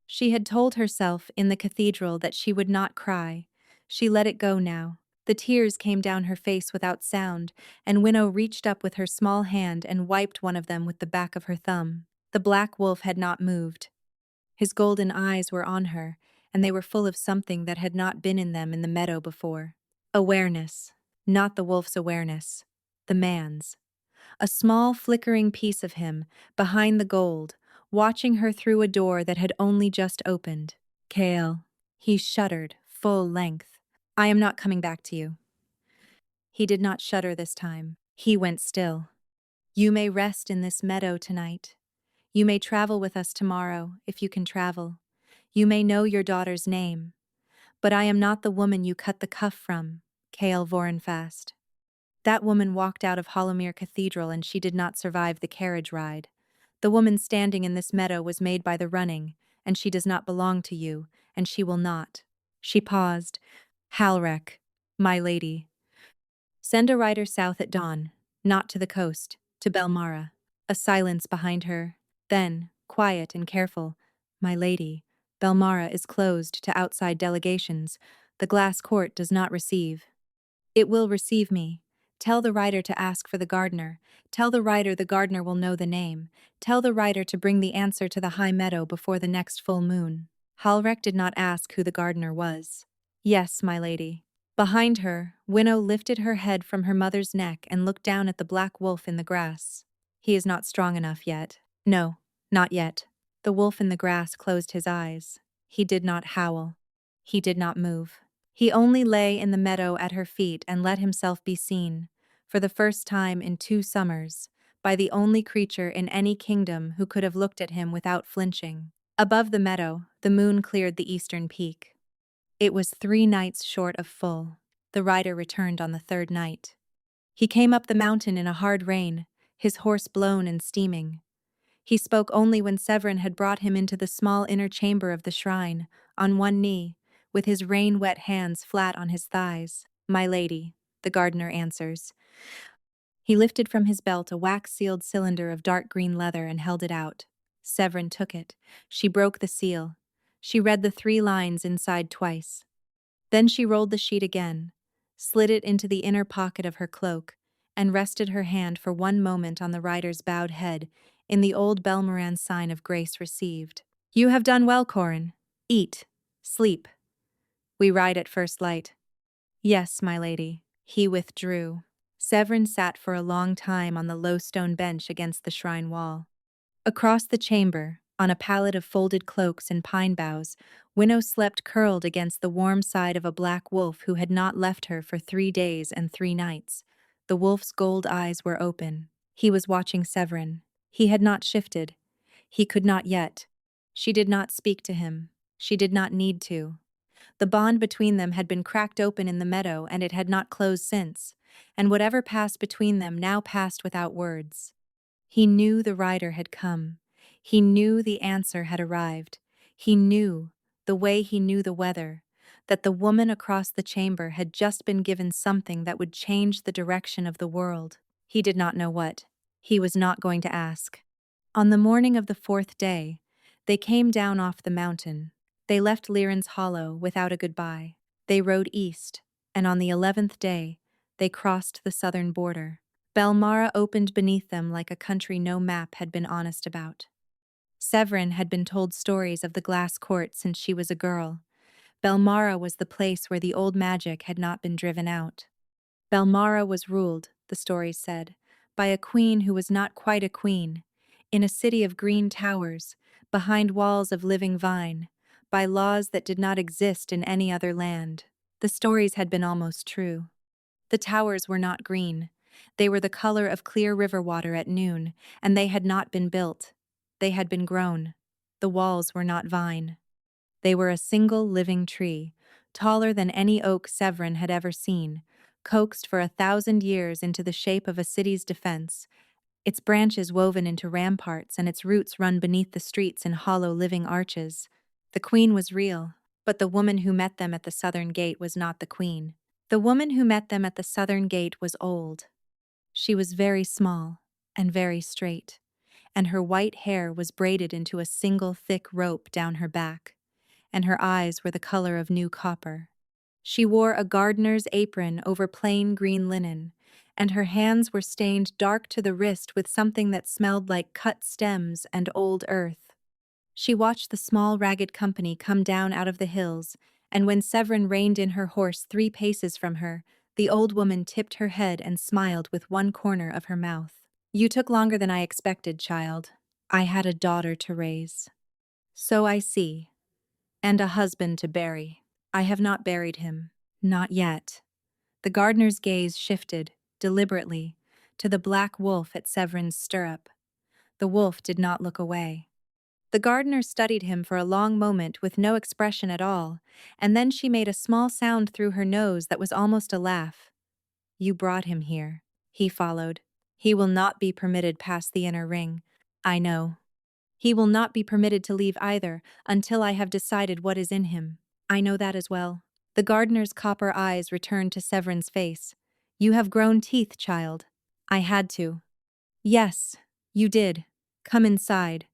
She had told herself in the cathedral that she would not cry. She let it go now. The tears came down her face without sound, and Winnow reached up with her small hand and wiped one of them with the back of her thumb. The black wolf had not moved. His golden eyes were on her, and they were full of something that had not been in them in the meadow before. Awareness. Not the wolf's awareness. The man's. A small flickering piece of him, behind the gold, watching her through a door that had only just opened. Kale. He shuddered, full length. I am not coming back to you. He did not shudder this time. He went still. You may rest in this meadow tonight. You may travel with us tomorrow, if you can travel. You may know your daughter's name. But I am not the woman you cut the cuff from, Kale Vorenfast. That woman walked out of Hollowmere Cathedral and she did not survive the carriage ride. The woman standing in this meadow was made by the running, and she does not belong to you, and she will not. She paused. Halrek, my lady. Send a rider south at dawn, not to the coast, to Bel Mara. A silence behind her. Then, quiet and careful, my lady, Bel Mara is closed to outside delegations. The glass court does not receive. It will receive me. Tell the rider to ask for the gardener. Tell the rider the gardener will know the name. Tell the rider to bring the answer to the high meadow before the next full moon. Halrek did not ask who the gardener was. Yes, my lady. Behind her, Winnow lifted her head from her mother's neck and looked down at the black wolf in the grass. He is not strong enough yet. No, not yet. The wolf in the grass closed his eyes. He did not howl. He did not move. He only lay in the meadow at her feet and let himself be seen, for the first time in 2 summers, by the only creature in any kingdom who could have looked at him without flinching. Above the meadow, the moon cleared the eastern peak. It was 3 nights short of full. The rider returned on the 3rd night. He came up the mountain in a hard rain, his horse blown and steaming. He spoke only when Severin had brought him into the small inner chamber of the shrine, on one knee, with his rain-wet hands flat on his thighs. My lady, the gardener answers. He lifted from his belt a wax-sealed cylinder of dark green leather and held it out. Severin took it. She broke the seal. She read the 3 lines inside twice. Then she rolled the sheet again, slid it into the inner pocket of her cloak, and rested her hand for one moment on the rider's bowed head in the old Bel Mara sign of grace received. You have done well, Corin. Eat. Sleep. We ride at first light. Yes, my lady. He withdrew. Severin sat for a long time on the low stone bench against the shrine wall. Across the chamber, on a pallet of folded cloaks and pine boughs, Winnow slept curled against the warm side of a black wolf who had not left her for 3 days and 3 nights. The wolf's gold eyes were open. He was watching Severin. He had not shifted. He could not yet. She did not speak to him. She did not need to. The bond between them had been cracked open in the meadow, and it had not closed since, and whatever passed between them now passed without words. He knew the rider had come. He knew the answer had arrived. He knew, the way he knew the weather, that the woman across the chamber had just been given something that would change the direction of the world. He did not know what. He was not going to ask. On the morning of the 4th day, they came down off the mountain. They left Liren's Hollow without a goodbye. They rode east, and on the 11th day, they crossed the southern border. Bel Mara opened beneath them like a country no map had been honest about. Severin had been told stories of the glass court since she was a girl. Bel Mara was the place where the old magic had not been driven out. Bel Mara was ruled, the stories said, by a queen who was not quite a queen, in a city of green towers, behind walls of living vine, by laws that did not exist in any other land. The stories had been almost true. The towers were not green. They were the color of clear river water at noon, and they had not been built. They had been grown. The walls were not vine. They were a single living tree, taller than any oak Severin had ever seen, coaxed for 1,000 years into the shape of a city's defense, its branches woven into ramparts and its roots run beneath the streets in hollow living arches. The queen was real, but the woman who met them at the southern gate was not the queen. The woman who met them at the southern gate was old. She was very small and very straight, and her white hair was braided into a single thick rope down her back, and her eyes were the color of new copper. She wore a gardener's apron over plain green linen, and her hands were stained dark to the wrist with something that smelled like cut stems and old earth. She watched the small ragged company come down out of the hills, and when Severin reined in her horse 3 paces from her, the old woman tipped her head and smiled with one corner of her mouth. "You took longer than I expected, child. I had a daughter to raise." "So I see. And a husband to bury." "I have not buried him. Not yet." The gardener's gaze shifted, deliberately, to the black wolf at Severin's stirrup. The wolf did not look away. The gardener studied him for a long moment with no expression at all, and then she made a small sound through her nose that was almost a laugh. "You brought him here." He followed. "He will not be permitted past the inner ring. I know. He will not be permitted to leave either until I have decided what is in him. I know that as well." The gardener's copper eyes returned to Severin's face. "You have grown teeth, child." "I had to." "Yes, you did. Come inside.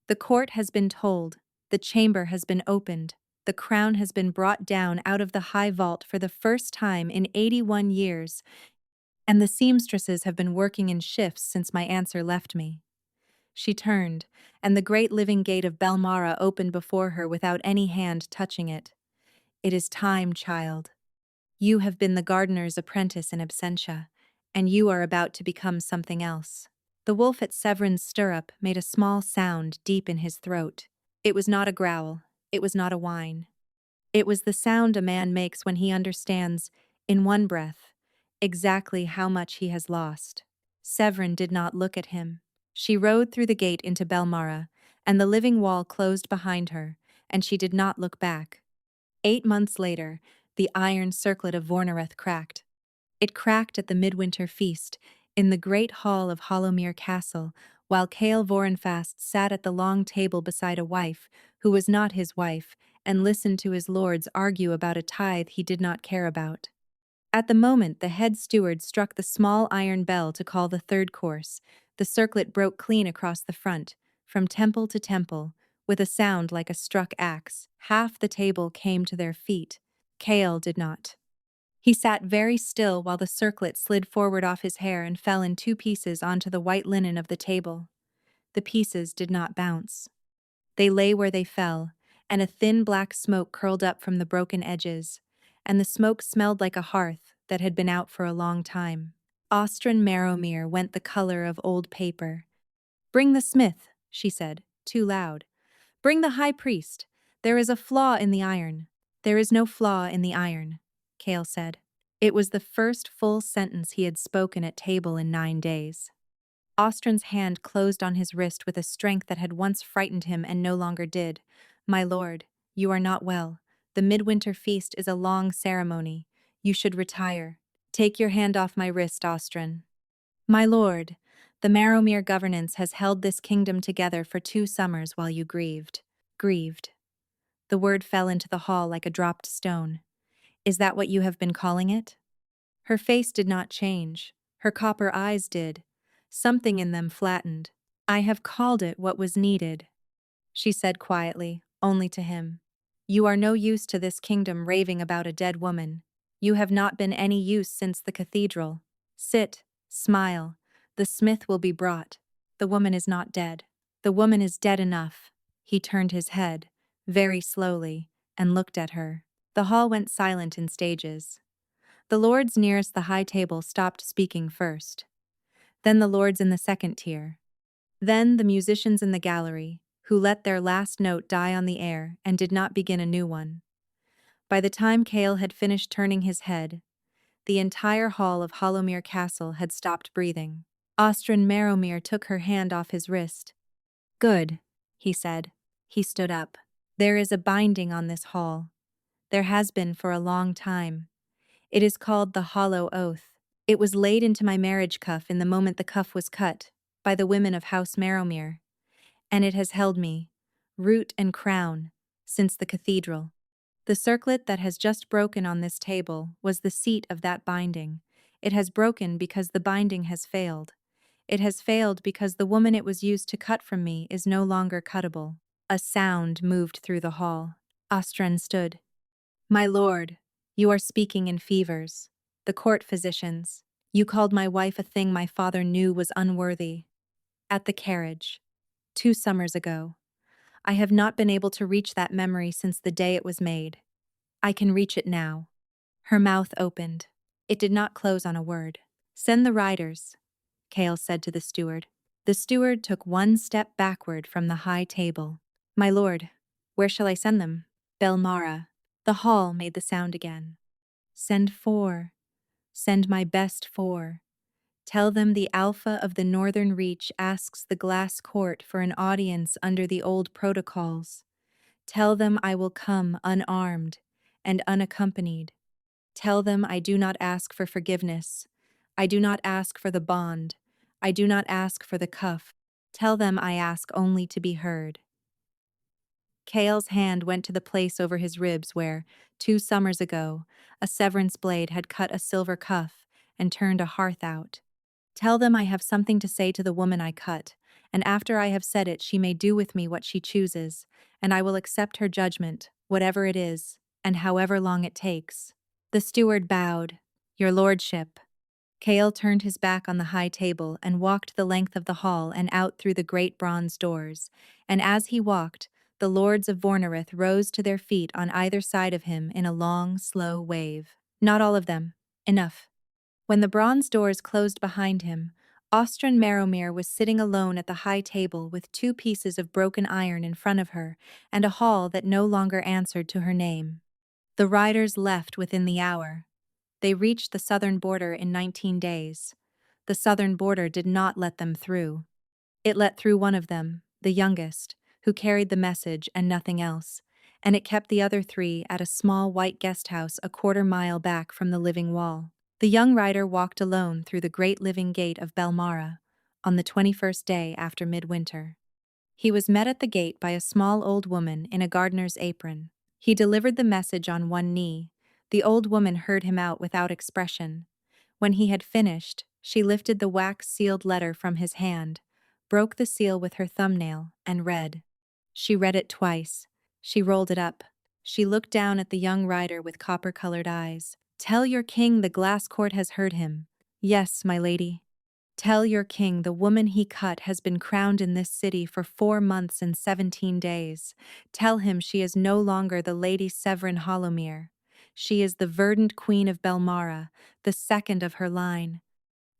The court has been told. The chamber has been opened. The crown has been brought down out of the high vault for the first time in 81 years, and the seamstresses have been working in shifts since my answer left me." She turned, and the great living gate of Bel Mara opened before her without any hand touching it. "It is time, child. You have been the gardener's apprentice in absentia, and you are about to become something else." The wolf at Severin's stirrup made a small sound deep in his throat. It was not a growl. It was not a whine. It was the sound a man makes when he understands, in one breath, exactly how much he has lost. Severin did not look at him. She rode through the gate into Bel Mara, and the living wall closed behind her, and she did not look back. 8 months later, the iron circlet of Vornereth cracked. It cracked at the midwinter feast, in the great hall of Hollowmere Castle, while Cale Vorenfast sat at the long table beside a wife, who was not his wife, and listened to his lords argue about a tithe he did not care about. At the moment the head steward struck the small iron bell to call the third course, the circlet broke clean across the front, from temple to temple, with a sound like a struck axe. Half the table came to their feet. Cale did not. He sat very still while the circlet slid forward off his hair and fell in 2 pieces onto the white linen of the table. The pieces did not bounce. They lay where they fell, and a thin black smoke curled up from the broken edges, and the smoke smelled like a hearth that had been out for a long time. Ostran Marrowmere went the color of old paper. "Bring the smith," she said, too loud. "Bring the high priest. There is a flaw in the iron." "There is no flaw in the iron," Cale said. It was the first full sentence he had spoken at table in 9 days. Ostran's hand closed on his wrist with a strength that had once frightened him and no longer did. "My lord, you are not well. The midwinter feast is a long ceremony. You should retire. Take your hand off my wrist, Ostran." "My lord, the Marrowmere governance has held this kingdom together for 2 summers while you grieved." "Grieved." The word fell into the hall like a dropped stone. "Is that what you have been calling it?" Her face did not change. Her copper eyes did. Something in them flattened. "I have called it what was needed," she said quietly, only to him. "You are no use to this kingdom raving about a dead woman. You have not been any use since the cathedral. Sit, smile. The smith will be brought. The woman is not dead. The woman is dead enough." He turned his head, very slowly, and looked at her. The hall went silent in stages. The lords nearest the high table stopped speaking first. Then the lords in the second tier. Then the musicians in the gallery, who let their last note die on the air and did not begin a new one. By the time Cale had finished turning his head, the entire hall of Hollowmere Castle had stopped breathing. Ostran Marrowmere took her hand off his wrist. "Good," he said. He stood up. "There is a binding on this hall. There has been for a long time. It is called the Hollow Oath. It was laid into my marriage cuff in the moment the cuff was cut, by the women of House Marrowmere, and it has held me, root and crown, since the cathedral. The circlet that has just broken on this table was the seat of that binding. It has broken because the binding has failed. It has failed because the woman it was used to cut from me is no longer cuttable." A sound moved through the hall. Ostran stood. "My lord, you are speaking in fevers. The court physicians. You called my wife a thing my father knew was unworthy. At the carriage. 2 summers ago. I have not been able to reach that memory since the day it was made. I can reach it now." Her mouth opened. It did not close on a word. "Send the riders," Cale said to the steward. The steward took 1 step backward from the high table. "My lord, where shall I send them?" "Bel Mara." The hall made the sound again. "Send 4. Send my best 4. Tell them the Alpha of the Northern Reach asks the glass court for an audience under the old protocols. Tell them I will come unarmed and unaccompanied. Tell them I do not ask for forgiveness. I do not ask for the bond. I do not ask for the cuff. Tell them I ask only to be heard." Cale's hand went to the place over his ribs where, 2 summers ago, a severance blade had cut a silver cuff and turned a hearth out. "Tell them I have something to say to the woman I cut, and after I have said it she may do with me what she chooses, and I will accept her judgment, whatever it is, and however long it takes." The steward bowed. "Your lordship." Cale turned his back on the high table and walked the length of the hall and out through the great bronze doors, and as he walked, the lords of Vornerith rose to their feet on either side of him in a long, slow wave. "Not all of them. Enough." When the bronze doors closed behind him, Ostran Marrowmere was sitting alone at the high table with 2 pieces of broken iron in front of her and a hall that no longer answered to her name. The riders left within the hour. They reached the southern border in 19 days. The southern border did not let them through. It let through one of them, the youngest, who carried the message and nothing else, and it kept the other 3 at a small white guest house a 1/4 mile back from the living wall. The young rider walked alone through the great living gate of Bel Mara on the 21st day after midwinter. He was met at the gate by a small old woman in a gardener's apron. He delivered the message on one knee. The old woman heard him out without expression. When he had finished, she lifted the wax-sealed letter from his hand, broke the seal with her thumbnail, and read. She read it twice. She rolled it up. She looked down at the young rider with copper-colored eyes. "Tell your king the glass court has heard him." "Yes, my lady." "Tell your king the woman he cut has been crowned in this city for 4 months and 17 days. Tell him she is no longer the Lady Severin Hollowmere. She is the verdant queen of Bel Mara, the 2nd of her line,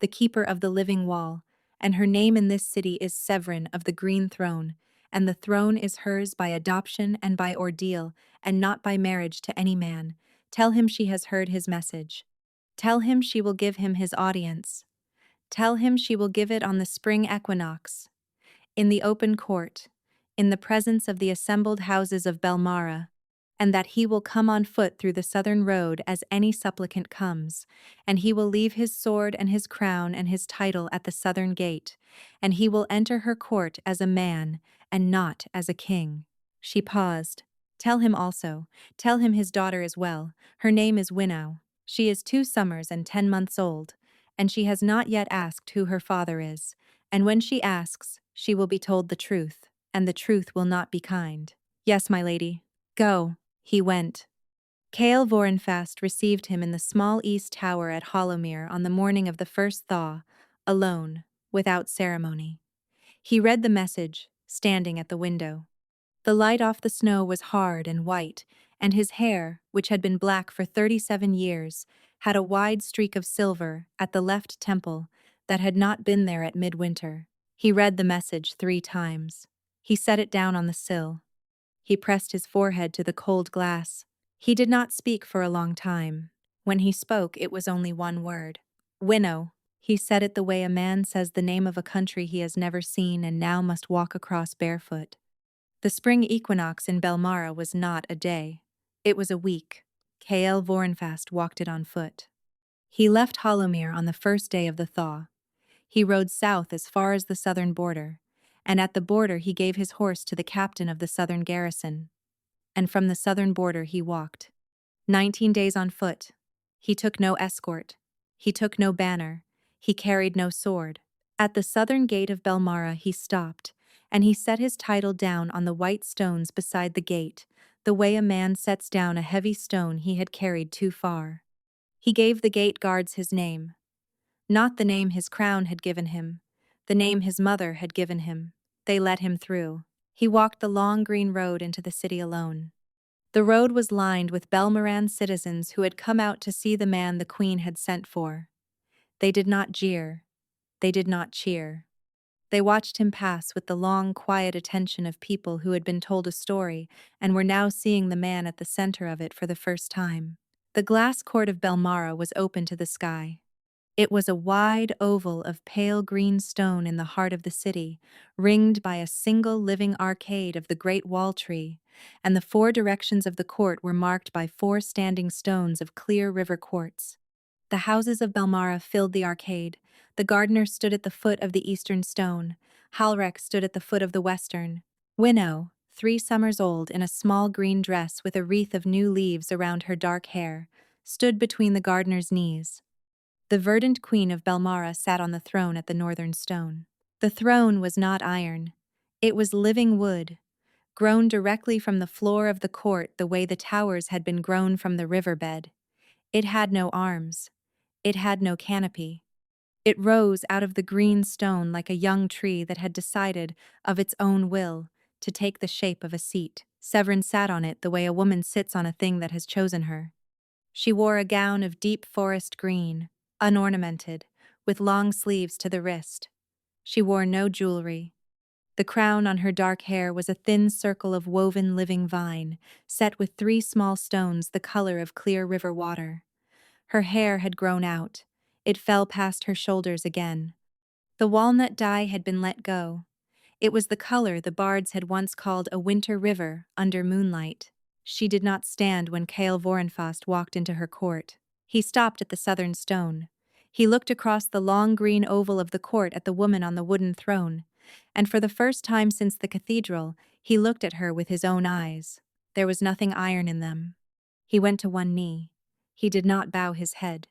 the keeper of the living wall, and her name in this city is Severin of the Green Throne, and the throne is hers by adoption and by ordeal, and not by marriage to any man. Tell him she has heard his message. Tell him she will give him his audience. Tell him she will give it on the spring equinox, in the open court, in the presence of the assembled houses of Bel Mara, and that he will come on foot through the southern road as any supplicant comes, and he will leave his sword and his crown and his title at the southern gate, and he will enter her court as a man and not as a king." She paused. "Tell him also, tell him his daughter as well. Her name is Meadow. She is 2 summers and 10 months old, and she has not yet asked who her father is, and when she asks, she will be told the truth, and the truth will not be kind." "Yes, my lady." "Go." He went. Cale Vorenfast received him in the small east tower at Hollowmere on the morning of the first thaw, alone, without ceremony. He read the message, standing at the window. The light off the snow was hard and white, and his hair, which had been black for 37 years, had a wide streak of silver at the left temple that had not been there at midwinter. He read the message 3 times. He set it down on the sill. He pressed his forehead to the cold glass. He did not speak for a long time. When he spoke, it was only one word. Winnow. He said it the way a man says the name of a country he has never seen and now must walk across barefoot. The spring equinox in Bel Mara was not a day. It was a week. K.L. Vorenfast walked it on foot. He left Hollowmere on the first day of the thaw. He rode south as far as the southern border, and at the border he gave his horse to the captain of the southern garrison. And from the southern border he walked. 19 days on foot. He took no escort. He took no banner. He carried no sword. At the southern gate of Bel Mara he stopped, and he set his title down on the white stones beside the gate, the way a man sets down a heavy stone he had carried too far. He gave the gate guards his name. Not the name his crown had given him, the name his mother had given him. They let him through. He walked the long green road into the city alone. The road was lined with Bel Maran citizens who had come out to see the man the queen had sent for. They did not jeer. They did not cheer. They watched him pass with the long, quiet attention of people who had been told a story and were now seeing the man at the center of it for the first time. The glass court of Bel Mara was open to the sky. It was a wide oval of pale green stone in the heart of the city, ringed by a single living arcade of the great wall tree, and the four directions of the court were marked by four standing stones of clear river quartz. The houses of Bel Mara filled the arcade. The gardener stood at the foot of the eastern stone. Halrek stood at the foot of the western. Winnow, 3 summers old, in a small green dress with a wreath of new leaves around her dark hair, stood between the gardener's knees. The verdant queen of Bel Mara sat on the throne at the northern stone. The throne was not iron. It was living wood, grown directly from the floor of the court the way the towers had been grown from the riverbed. It had no arms. It had no canopy. It rose out of the green stone like a young tree that had decided, of its own will, to take the shape of a seat. Severance sat on it the way a woman sits on a thing that has chosen her. She wore a gown of deep forest green, unornamented, with long sleeves to the wrist. She wore no jewelry. The crown on her dark hair was a thin circle of woven living vine, set with 3 small stones the color of clear river water. Her hair had grown out. It fell past her shoulders again. The walnut dye had been let go. It was the color the bards had once called a winter river under moonlight. She did not stand when Kael Vorenfast walked into her court. He stopped at the southern stone. He looked across the long green oval of the court at the woman on the wooden throne, and for the first time since the cathedral, he looked at her with his own eyes. There was nothing iron in them. He went to one knee. He did not bow his head.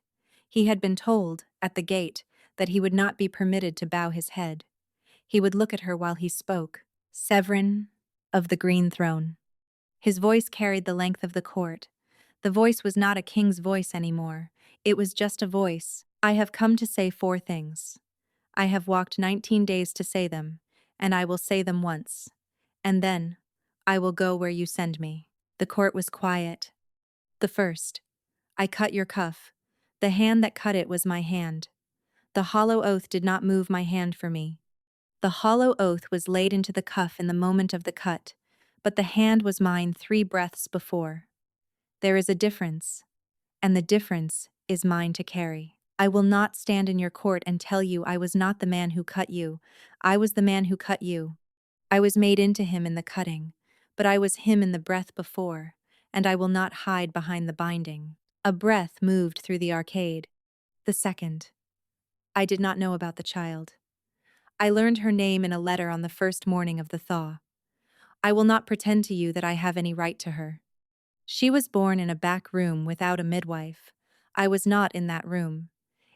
He had been told, at the gate, that he would not be permitted to bow his head. He would look at her while he spoke. Severin of the green throne. His voice carried the length of the court. The voice was not a king's voice anymore. It was just a voice. I have come to say 4 things. I have walked 19 days to say them, and I will say them once. And then, I will go where you send me. The court was quiet. The first. I cut your cuff. The hand that cut it was my hand. The hollow oath did not move my hand for me. The hollow oath was laid into the cuff in the moment of the cut, but the hand was mine 3 breaths before. There is a difference, and the difference is mine to carry. I will not stand in your court and tell you I was not the man who cut you. I was the man who cut you. I was made into him in the cutting, but I was him in the breath before, and I will not hide behind the binding. A breath moved through the arcade. The second. I did not know about the child. I learned her name in a letter on the first morning of the thaw. I will not pretend to you that I have any right to her. She was born in a back room without a midwife. I was not in that room.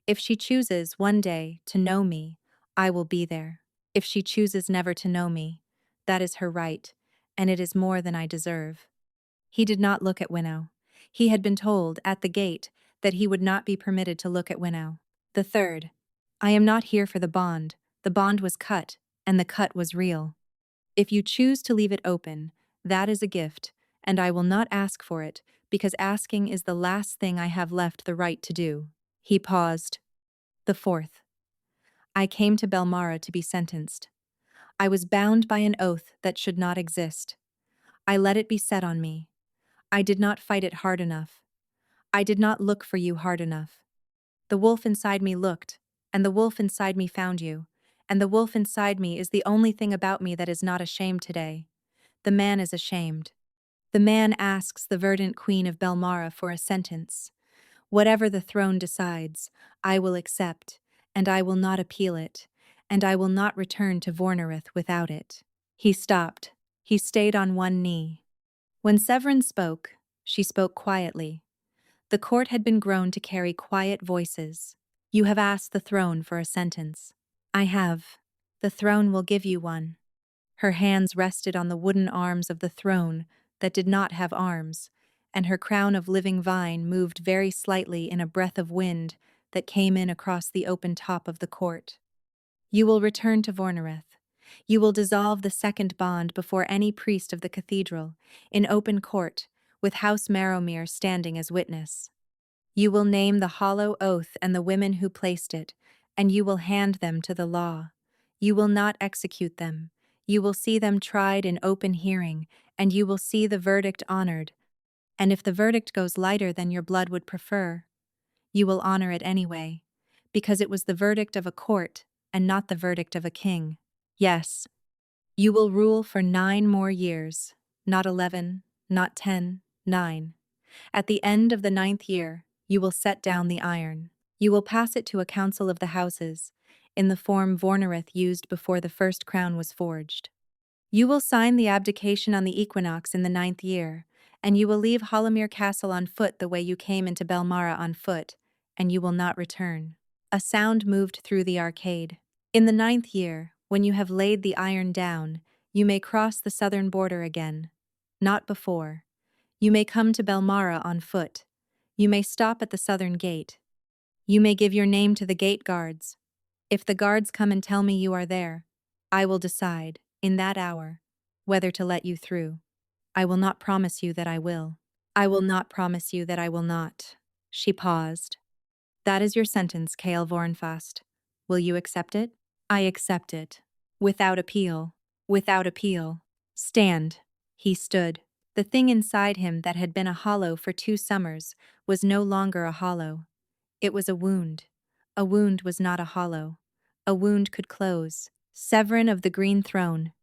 If she chooses one day to know me, I will be there. If she chooses never to know me, that is her right, and it is more than I deserve. He did not look at Winnow. He had been told, at the gate, that he would not be permitted to look at Winnow. The third. I am not here for the bond. The bond was cut, and the cut was real. If you choose to leave it open, that is a gift, and I will not ask for it, because asking is the last thing I have left the right to do. He paused. The fourth. I came to Bel Mara to be sentenced. I was bound by an oath that should not exist. I let it be set on me. I did not fight it hard enough. I did not look for you hard enough. The wolf inside me looked, and the wolf inside me found you, and the wolf inside me is the only thing about me that is not ashamed today. The man is ashamed. The man asks the verdant queen of Bel Mara for a sentence. Whatever the throne decides, I will accept, and I will not appeal it, and I will not return to Vornerith without it. He stopped. He stayed on one knee. When Severance spoke, she spoke quietly. The court had been grown to carry quiet voices. You have asked the throne for a sentence. I have. The throne will give you one. Her hands rested on the wooden arms of the throne that did not have arms, and her crown of living vine moved very slightly in a breath of wind that came in across the open top of the court. You will return to Vornerith. You will dissolve the second bond before any priest of the cathedral, in open court, with House Marrowmere standing as witness. You will name the hollow oath and the women who placed it, and you will hand them to the law. You will not execute them. You will see them tried in open hearing, and you will see the verdict honored. And if the verdict goes lighter than your blood would prefer, you will honor it anyway, because it was the verdict of a court and not the verdict of a king. Yes, you will rule for 9 more years, not 11, not 10, 9. At the end of the 9th year, you will set down the iron. You will pass it to a council of the houses, in the form Vornerith used before the first crown was forged. You will sign the abdication on the equinox in the 9th year, and you will leave Hollowmere Castle on foot the way you came into Bel Mara on foot, and you will not return. A sound moved through the arcade. In the 9th year, when you have laid the iron down, you may cross the southern border again. Not before. You may come to Bel Mara on foot. You may stop at the southern gate. You may give your name to the gate guards. If the guards come and tell me you are there, I will decide, in that hour, whether to let you through. I will not promise you that I will. I will not promise you that I will not. She paused. That is your sentence, Kael Vorenfast. Will you accept it? I accept it. Without appeal. Without appeal. Stand. He stood. The thing inside him that had been a hollow for 2 summers was no longer a hollow. It was a wound. A wound was not a hollow. A wound could close. Severin of the Green Throne.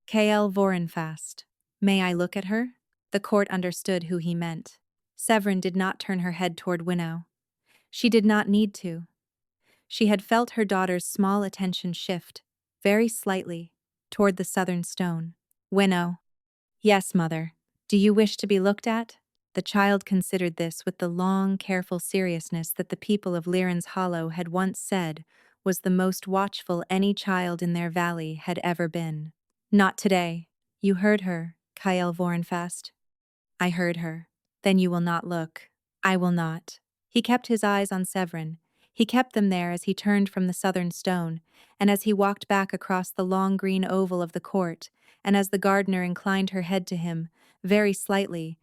Kael Vorenfast. May I look at her? The court understood who he meant. Severin did not turn her head toward Winnow. She did not need to. She had felt her daughter's small attention shift, very slightly, toward the southern stone. Winnow. Yes, mother. Do you wish to be looked at? The child considered this with the long, careful seriousness that the people of Liren's Hollow had once said was the most watchful any child in their valley had ever been. Not today. You heard her, Kael Vorenfast. I heard her. Then you will not look. I will not. He kept his eyes on Severin. He kept them there as he turned from the southern stone, and as he walked back across the long green oval of the court, and as the gardener inclined her head to him, very slightly,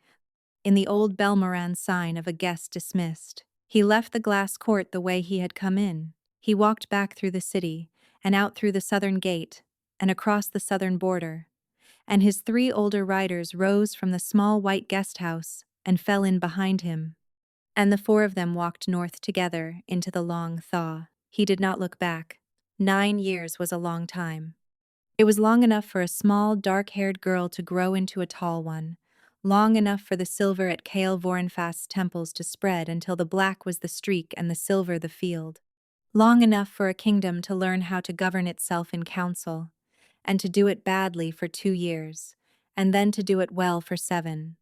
in the old Belmoran sign of a guest dismissed. He left the glass court the way he had come in. He walked back through the city, and out through the southern gate, and across the southern border. And his 3 older riders rose from the small white guest house and fell in behind him. And the 4 of them walked north together into the long thaw. He did not look back. 9 years was a long time. It was long enough for a small, dark-haired girl to grow into a tall one, long enough for the silver at Kael Vorenfast's temples to spread until the black was the streak and the silver the field, long enough for a kingdom to learn how to govern itself in council, and to do it badly for 2 years, and then to do it well for 7.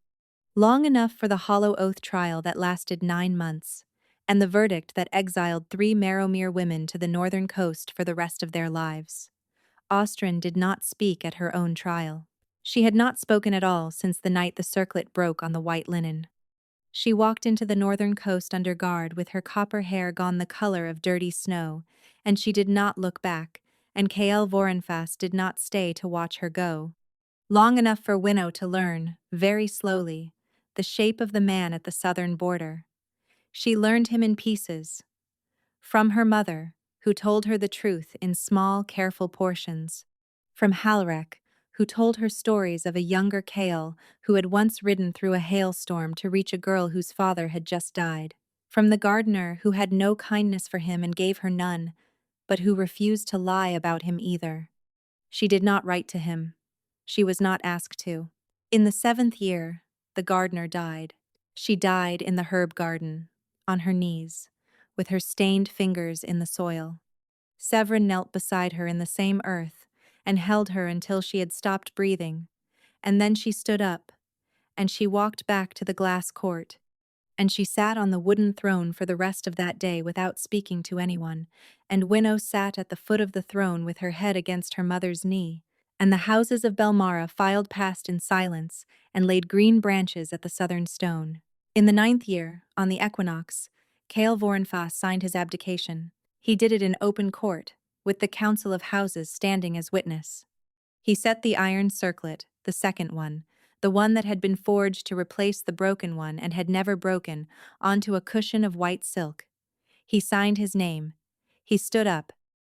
Long enough for the hollow oath trial that lasted 9 months, and the verdict that exiled 3 Marrowmere women to the northern coast for the rest of their lives. Ostrin did not speak at her own trial. She had not spoken at all since the night the circlet broke on the white linen. She walked into the northern coast under guard with her copper hair gone the color of dirty snow, and she did not look back, and Kael Vorenfast did not stay to watch her go. Long enough for Winnow to learn, very slowly, the shape of the man at the southern border. She learned him in pieces. From her mother, who told her the truth in small, careful portions. From Halrek, who told her stories of a younger Kale who had once ridden through a hailstorm to reach a girl whose father had just died. From the gardener who had no kindness for him and gave her none, but who refused to lie about him either. She did not write to him. She was not asked to. In the 7th year, the gardener died. She died in the herb garden, on her knees, with her stained fingers in the soil. Severin knelt beside her in the same earth and held her until she had stopped breathing, and then she stood up, and she walked back to the glass court, and she sat on the wooden throne for the rest of that day without speaking to anyone, and Winnow sat at the foot of the throne with her head against her mother's knee, and the houses of Bel Mara filed past in silence and laid green branches at the southern stone. In the 9th year, on the equinox, Cale Vorenfas signed his abdication. He did it in open court, with the Council of Houses standing as witness. He set the iron circlet, the second one, the one that had been forged to replace the broken one and had never broken, onto a cushion of white silk. He signed his name. He stood up.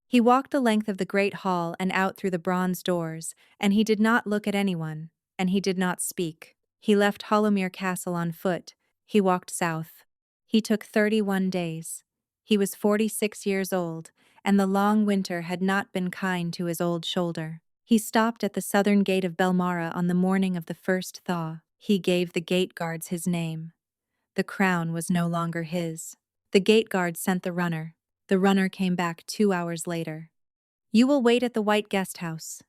He walked the length of the great hall and out through the bronze doors, and he did not look at anyone, and he did not speak. He left Hollowmere Castle on foot. He walked south. He took 31 days. He was 46 years old, and the long winter had not been kind to his old shoulder. He stopped at the southern gate of Bel Mara on the morning of the first thaw. He gave the gate guards his name. The crown was no longer his. The gate guard sent the runner. The runner came back 2 hours later. You will wait at the White Guest House.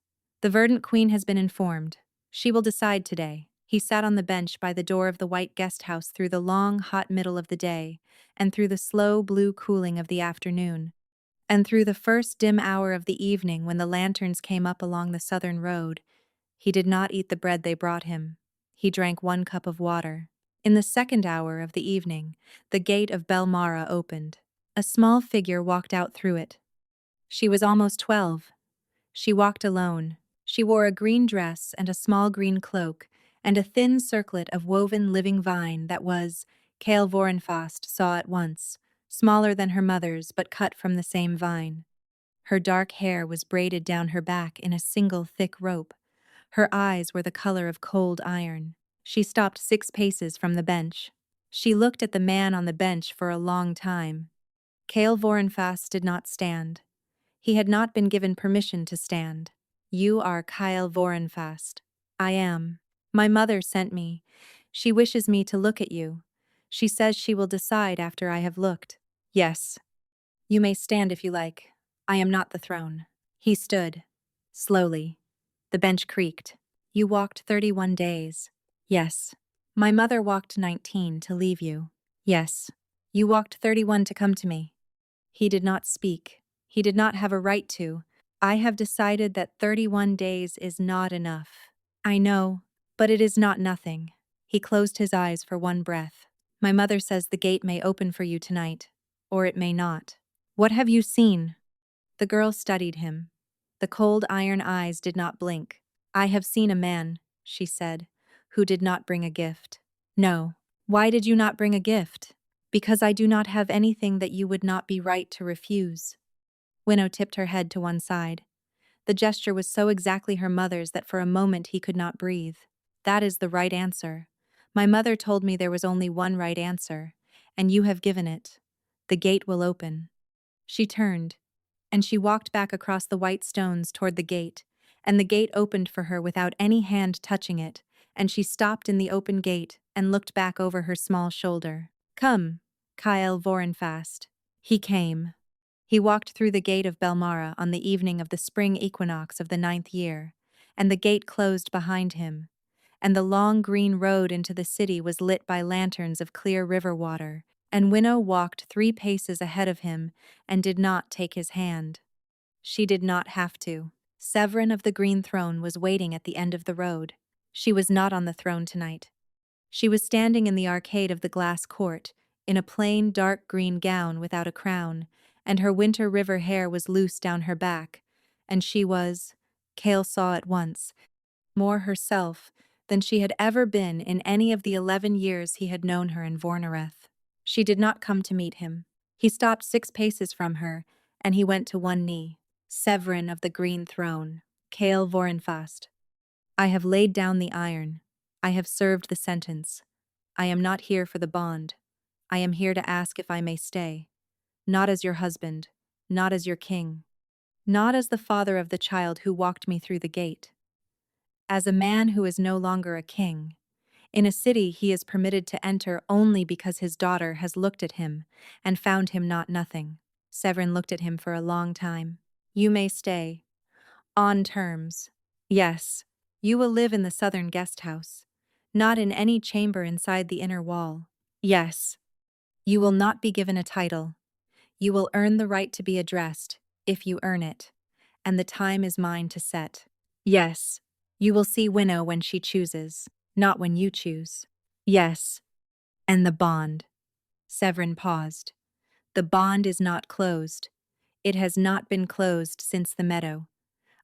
The Verdant Queen has been informed. She will decide today. He sat on the bench by the door of the White Guest House through the long, hot middle of the day, and through the slow blue cooling of the afternoon, and through the first dim hour of the evening when the lanterns came up along the southern road. He did not eat the bread they brought him. He drank 1 cup of water. In the 2nd hour of the evening, the gate of Bel Mara opened. A small figure walked out through it. She was almost 12. She walked alone. She wore a green dress and a small green cloak, and a thin circlet of woven living vine that was, Cale Vorenfast saw at once, smaller than her mother's but cut from the same vine. Her dark hair was braided down her back in a single thick rope. Her eyes were the color of cold iron. She stopped 6 paces from the bench. She looked at the man on the bench for a long time. Cale Vorenfast did not stand. He had not been given permission to stand. You are Cale Vorenfast. I am. My mother sent me. She wishes me to look at you. She says she will decide after I have looked. Yes. You may stand if you like. I am not the throne. He stood. Slowly. The bench creaked. You walked 31 days. Yes. My mother walked 19 to leave you. Yes. You walked 31 to come to me. He did not speak. He did not have a right to. I have decided that 31 days is not enough. I know, but it is not nothing. He closed his eyes for 1 breath. My mother says the gate may open for you tonight, or it may not. What have you seen? The girl studied him. The cold iron eyes did not blink. I have seen a man, she said, who did not bring a gift. No. Why did you not bring a gift? Because I do not have anything that you would not be right to refuse. Winnow tipped her head to one side. The gesture was so exactly her mother's that for a moment he could not breathe. That is the right answer. My mother told me there was only one right answer, and you have given it. The gate will open. She turned, and she walked back across the white stones toward the gate, and the gate opened for her without any hand touching it, and she stopped in the open gate and looked back over her small shoulder. Come, Cale Vorenfast. He came. He walked through the gate of Bel Mara on the evening of the spring equinox of the 9th year, and the gate closed behind him, and the long green road into the city was lit by lanterns of clear river water, and Winnow walked 3 paces ahead of him and did not take his hand. She did not have to. Severin of the Green Throne was waiting at the end of the road. She was not on the throne tonight. She was standing in the arcade of the glass court, in a plain dark green gown without a crown, and her winter river hair was loose down her back, and she was, Cale saw at once, more herself than she had ever been in any of the 11 years he had known her in Vornereth. She did not come to meet him. He stopped 6 paces from her, and he went to one knee. Severin of the Green Throne, Cale Vorenfast. I have laid down the iron. I have served the sentence. I am not here for the bond. I am here to ask if I may stay. Not as your husband, not as your king, not as the father of the child who walked me through the gate. As a man who is no longer a king. In a city he is permitted to enter only because his daughter has looked at him and found him not nothing. Severin looked at him for a long time. You may stay. On terms. Yes. You will live in the southern guest house. Not in any chamber inside the inner wall. Yes. You will not be given a title. You will earn the right to be addressed, if you earn it. And the time is mine to set. Yes. You will see Winnow when she chooses, not when you choose. Yes. And the bond. Severin paused. The bond is not closed. It has not been closed since the meadow.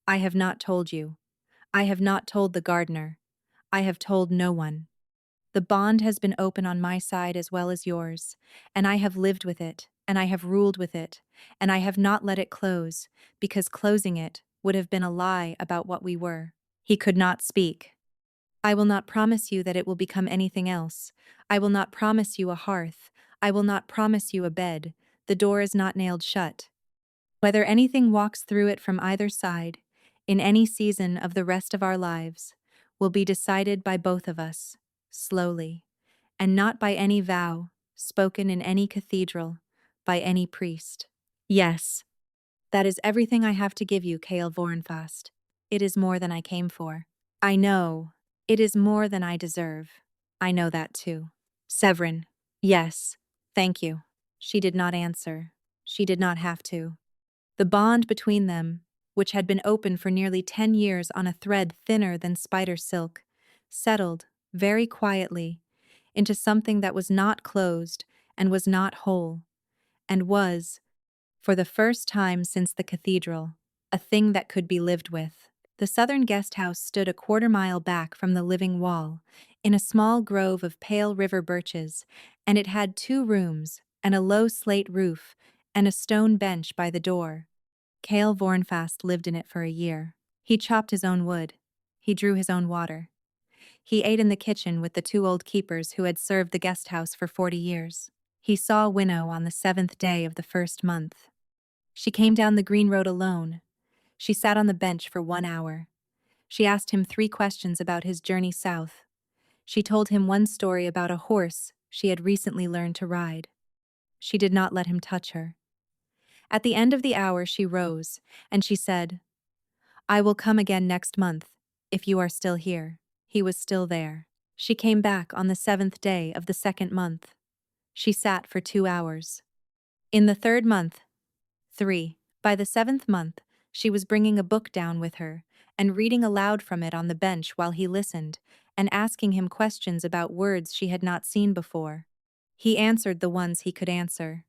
I have not told you. I have not told the gardener. I have told no one. The bond has been open on my side as well as yours, and I have lived with it, and I have ruled with it, and I have not let it close, because closing it would have been a lie about what we were. He could not speak. I will not promise you that it will become anything else. I will not promise you a hearth. I will not promise you a bed. The door is not nailed shut. Whether anything walks through it from either side, in any season of the rest of our lives, will be decided by both of us, slowly, and not by any vow, spoken in any cathedral, by any priest. Yes, that is everything I have to give you, Cale Vorenfast. It is more than I came for. I know. It is more than I deserve. I know that too. Severin. Yes. Thank you. She did not answer. She did not have to. The bond between them, which had been open for nearly 10 years on a thread thinner than spider silk, settled, very quietly, into something that was not closed and was not whole, and was, for the first time since the cathedral, a thing that could be lived with. The southern guest house stood a quarter-mile back from the living wall, in a small grove of pale river birches, and it had 2 rooms, and a low slate roof, and a stone bench by the door. Cale Vorenfast lived in it for a year. He chopped his own wood. He drew his own water. He ate in the kitchen with the 2 old keepers who had served the guest house for 40 years. He saw Winnow on the 7th day of the first month. She came down the green road alone. She sat on the bench for 1 hour. She asked him 3 questions about his journey south. She told him one story about a horse she had recently learned to ride. She did not let him touch her. At the end of the hour she rose, and she said, I will come again next month, if you are still here. He was still there. She came back on the 7th day of the 2nd month. She sat for 2 hours. In the 3rd month, 3. By the 7th month, she was bringing a book down with her, and reading aloud from it on the bench while he listened, and asking him questions about words she had not seen before. He answered the ones he could answer.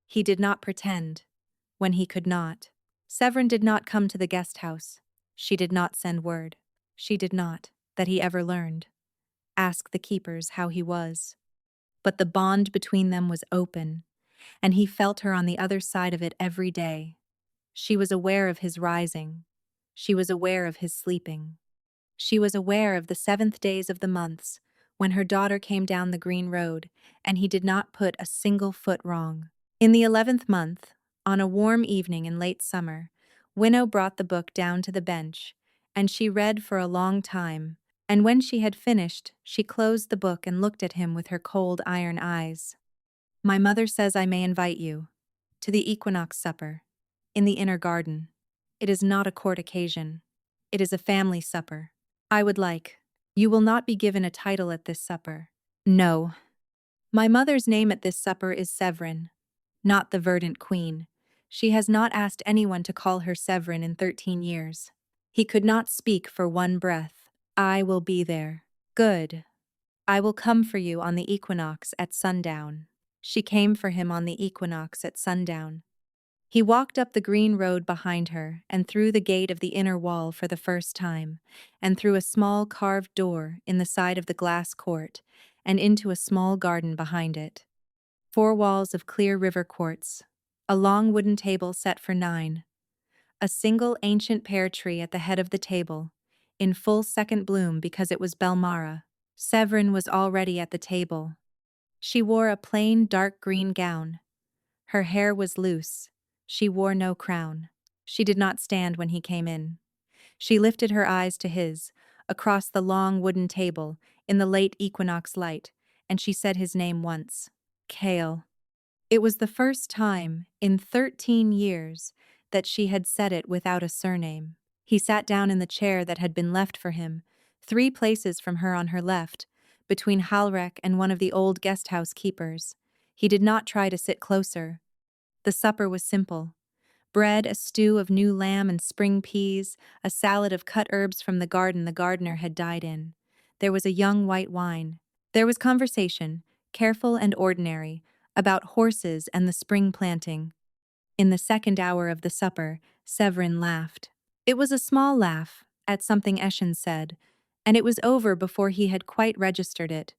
He did not pretend, when he could not. Severin did not come to the guest house. She did not send word. She did not, that he ever learned, ask the keepers how he was. But the bond between them was open, and he felt her on the other side of it every day. She was aware of his rising. She was aware of his sleeping. She was aware of the 7th days of the months, when her daughter came down the green road, and he did not put a single foot wrong. In the 11th month, on a warm evening in late summer, Winnow brought the book down to the bench, and she read for a long time, and when she had finished, she closed the book and looked at him with her cold iron eyes. My mother says I may invite you to the equinox supper, in the inner garden. It is not a court occasion. It is a family supper. I would like. You will not be given a title at this supper. No. My mother's name at this supper is Severin, not the verdant queen. She has not asked anyone to call her Severin in 13 years. He could not speak for one breath. I will be there. Good. I will come for you on the equinox at sundown. She came for him on the equinox at sundown. He walked up the green road behind her and through the gate of the inner wall for the first time, and through a small carved door in the side of the glass court, and into a small garden behind it. 4 walls of clear river quartz, a long wooden table set for 9, a single ancient pear tree at the head of the table, in full second bloom because it was Bel Mara. Severin was already at the table. She wore a plain dark green gown. Her hair was loose. She wore no crown. She did not stand when he came in. She lifted her eyes to his, across the long wooden table, in the late equinox light, and she said his name once. Cale. It was the first time, in 13 years, that she had said it without a surname. He sat down in the chair that had been left for him, 3 places from her on her left, between Halrek and one of the old guest-house keepers. He did not try to sit closer. The supper was simple. Bread, a stew of new lamb and spring peas, a salad of cut herbs from the garden the gardener had died in. There was a young white wine. There was conversation, careful and ordinary, about horses and the spring planting. In the second hour of the supper, Severin laughed. It was a small laugh, at something Eschen said, and it was over before he had quite registered it.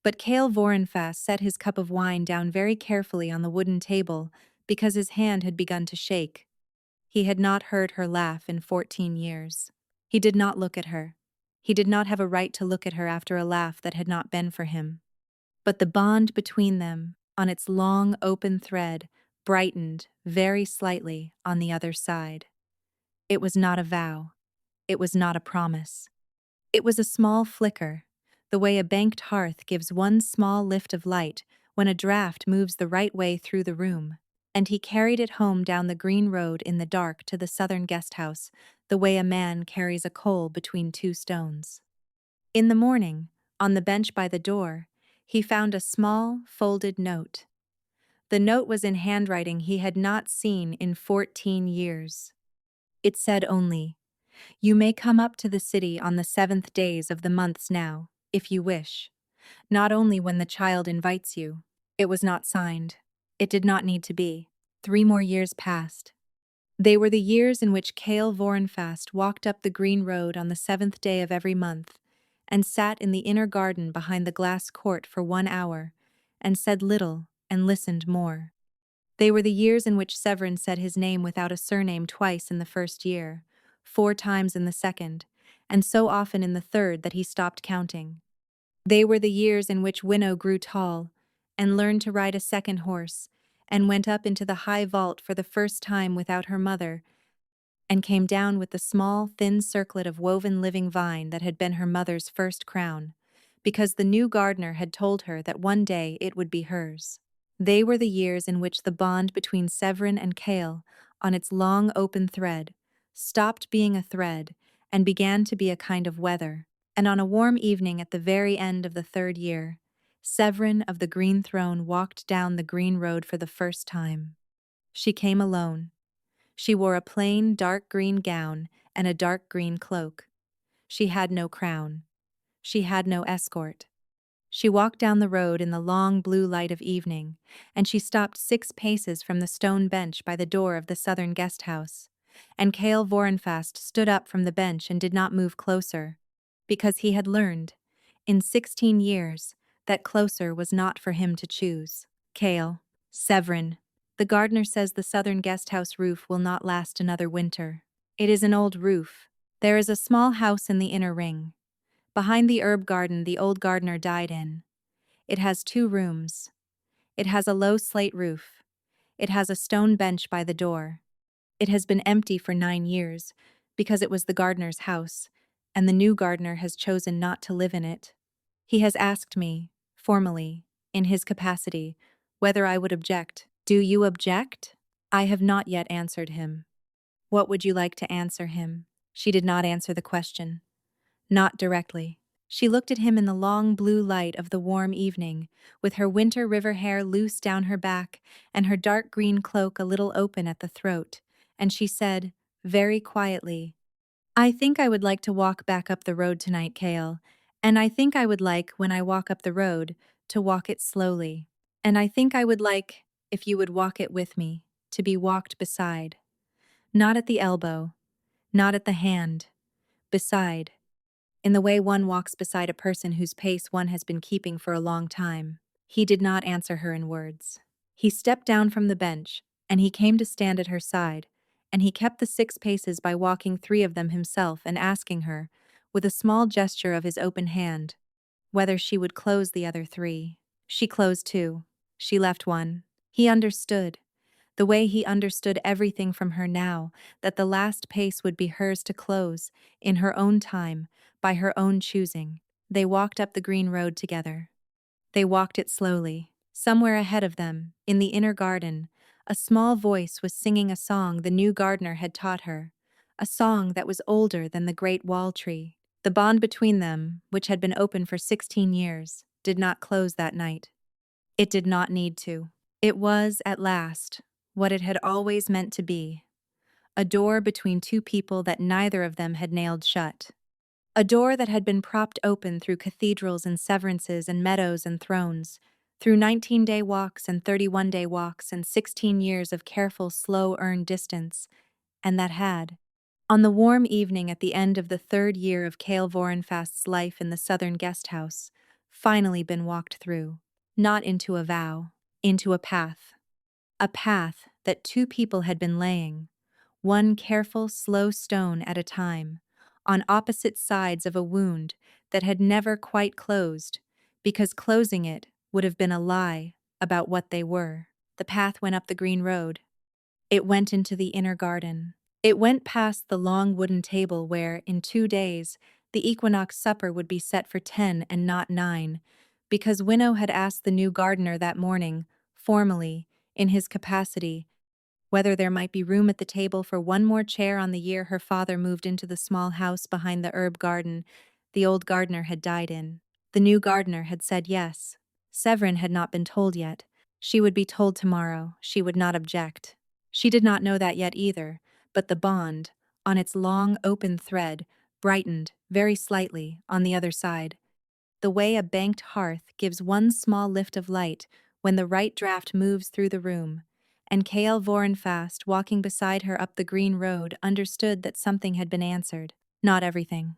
But Cale Vorenfast set his cup of wine down very carefully on the wooden table because his hand had begun to shake. He had not heard her laugh in 14 years. He did not look at her. He did not have a right to look at her after a laugh that had not been for him. But the bond between them, on its long open thread, brightened very slightly on the other side. It was not a vow. It was not a promise. It was a small flicker, the way a banked hearth gives one small lift of light when a draught moves the right way through the room, and he carried it home down the green road in the dark to the southern guest house, the way a man carries a coal between 2 stones. In the morning, on the bench by the door, he found a small, folded note. The note was in handwriting he had not seen in 14 years. It said only, "You may come up to the city on the 7th days of the months now, if you wish. Not only when the child invites you." It was not signed. It did not need to be. 3 more years passed. They were the years in which Cale Vorenfast walked up the green road on the 7th day of every month, and sat in the inner garden behind the glass court for 1 hour, and said little and listened more. They were the years in which Severin said his name without a surname twice in the first year, 4 times in the second, and so often in the third that he stopped counting. They were the years in which Winnow grew tall, and learned to ride a second horse, and went up into the high vault for the first time without her mother, and came down with the small, thin circlet of woven living vine that had been her mother's first crown, because the new gardener had told her that one day it would be hers. They were the years in which the bond between Severin and Cale, on its long open thread, stopped being a thread and began to be a kind of weather, and on a warm evening at the very end of the 3rd year, Severin of the Green Throne walked down the green road for the first time. She came alone. She wore a plain dark green gown and a dark green cloak. She had no crown. She had no escort. She walked down the road in the long blue light of evening, and she stopped 6 paces from the stone bench by the door of the southern guest house, and Cale Vorenfast stood up from the bench and did not move closer, because he had learned, in 16 years, that closer was not for him to choose. Cale. Severin. The gardener says the southern guest house roof will not last another winter. It is an old roof. There is a small house in the inner ring. Behind the herb garden the old gardener died in. It has 2 rooms. It has a low slate roof. It has a stone bench by the door. It has been empty for 9 years, because it was the gardener's house, and the new gardener has chosen not to live in it. He has asked me, formally, in his capacity, whether I would object. Do you object? I have not yet answered him. What would you like to answer him? She did not answer the question. Not directly. She looked at him in the long blue light of the warm evening, with her winter river hair loose down her back and her dark green cloak a little open at the throat, and she said, very quietly, "I think I would like to walk back up the road tonight, Cale, and I think I would like, when I walk up the road, to walk it slowly. And I think I would like, if you would walk it with me, to be walked beside. Not at the elbow, not at the hand, beside. In the way one walks beside a person whose pace one has been keeping for a long time." He did not answer her in words. He stepped down from the bench, and he came to stand at her side, and he kept the 6 paces by walking 3 of them himself and asking her, with a small gesture of his open hand, whether she would close the other three. She closed two. She left one. He understood. The way he understood everything from her now, that the last pace would be hers to close, in her own time, by her own choosing. They walked up the green road together. They walked it slowly. Somewhere ahead of them, in the inner garden, a small voice was singing a song the new gardener had taught her, a song that was older than the great wall tree. The bond between them, which had been open for 16 years, did not close that night. It did not need to. It was, at last, what it had always meant to be, a door between two people that neither of them had nailed shut. A door that had been propped open through cathedrals and severances and meadows and thrones, through 19-day walks and 31-day walks and 16 years of careful, slow-earned distance, and that had, on the warm evening at the end of the third year of Cale Vorenfast's life in the southern guest house, finally been walked through, not into a vow, into a path that two people had been laying, one careful, slow stone at a time, on opposite sides of a wound that had never quite closed, because closing it would have been a lie about what they were. The path went up the green road. It went into the inner garden. It went past the long wooden table where, in 2 days, the equinox supper would be set for 10 and not 9, because Winnow had asked the new gardener that morning, formally, in his capacity, whether there might be room at the table for one more chair on the year her father moved into the small house behind the herb garden the old gardener had died in. The new gardener had said yes. Severin had not been told yet. She would be told tomorrow. She would not object. She did not know that yet either, but the bond, on its long open thread, brightened, very slightly, on the other side. The way a banked hearth gives one small lift of light when the right draught moves through the room, and Cale Vorenfast, walking beside her up the green road, understood that something had been answered. Not everything.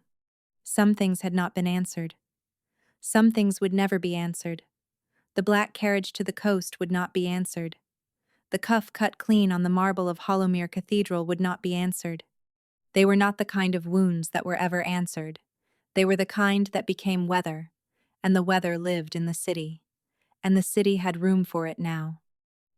Some things had not been answered. Some things would never be answered. The black carriage to the coast would not be answered. The cuff cut clean on the marble of Hollowmere Cathedral would not be answered. They were not the kind of wounds that were ever answered. They were the kind that became weather, and the weather lived in the city, and the city had room for it now.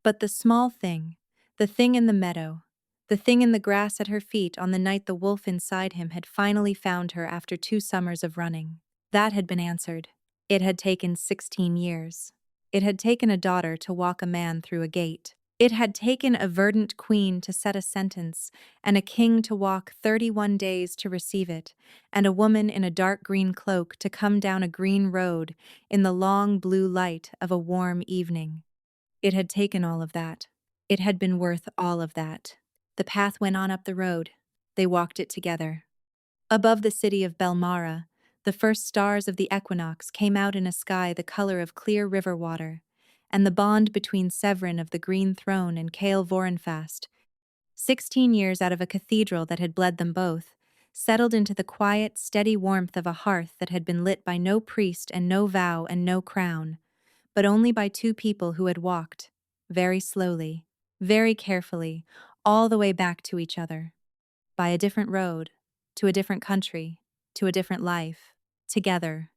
But the small thing, the thing in the meadow, the thing in the grass at her feet on the night the wolf inside him had finally found her after 2 summers of running, that had been answered. It had taken 16 years. It had taken a daughter to walk a man through a gate. It had taken a verdant queen to set a sentence, and a king to walk 31 days to receive it, and a woman in a dark green cloak to come down a green road in the long blue light of a warm evening. It had taken all of that. It had been worth all of that. The path went on up the road. They walked it together. Above the city of Bel Mara, the first stars of the equinox came out in a sky the color of clear river water, and the bond between Severin of the Green Throne and Cale Vorenfast, 16 years out of a cathedral that had bled them both, settled into the quiet, steady warmth of a hearth that had been lit by no priest and no vow and no crown, but only by two people who had walked, very slowly, very carefully, all the way back to each other. By a different road, to a different country, to a different life, together.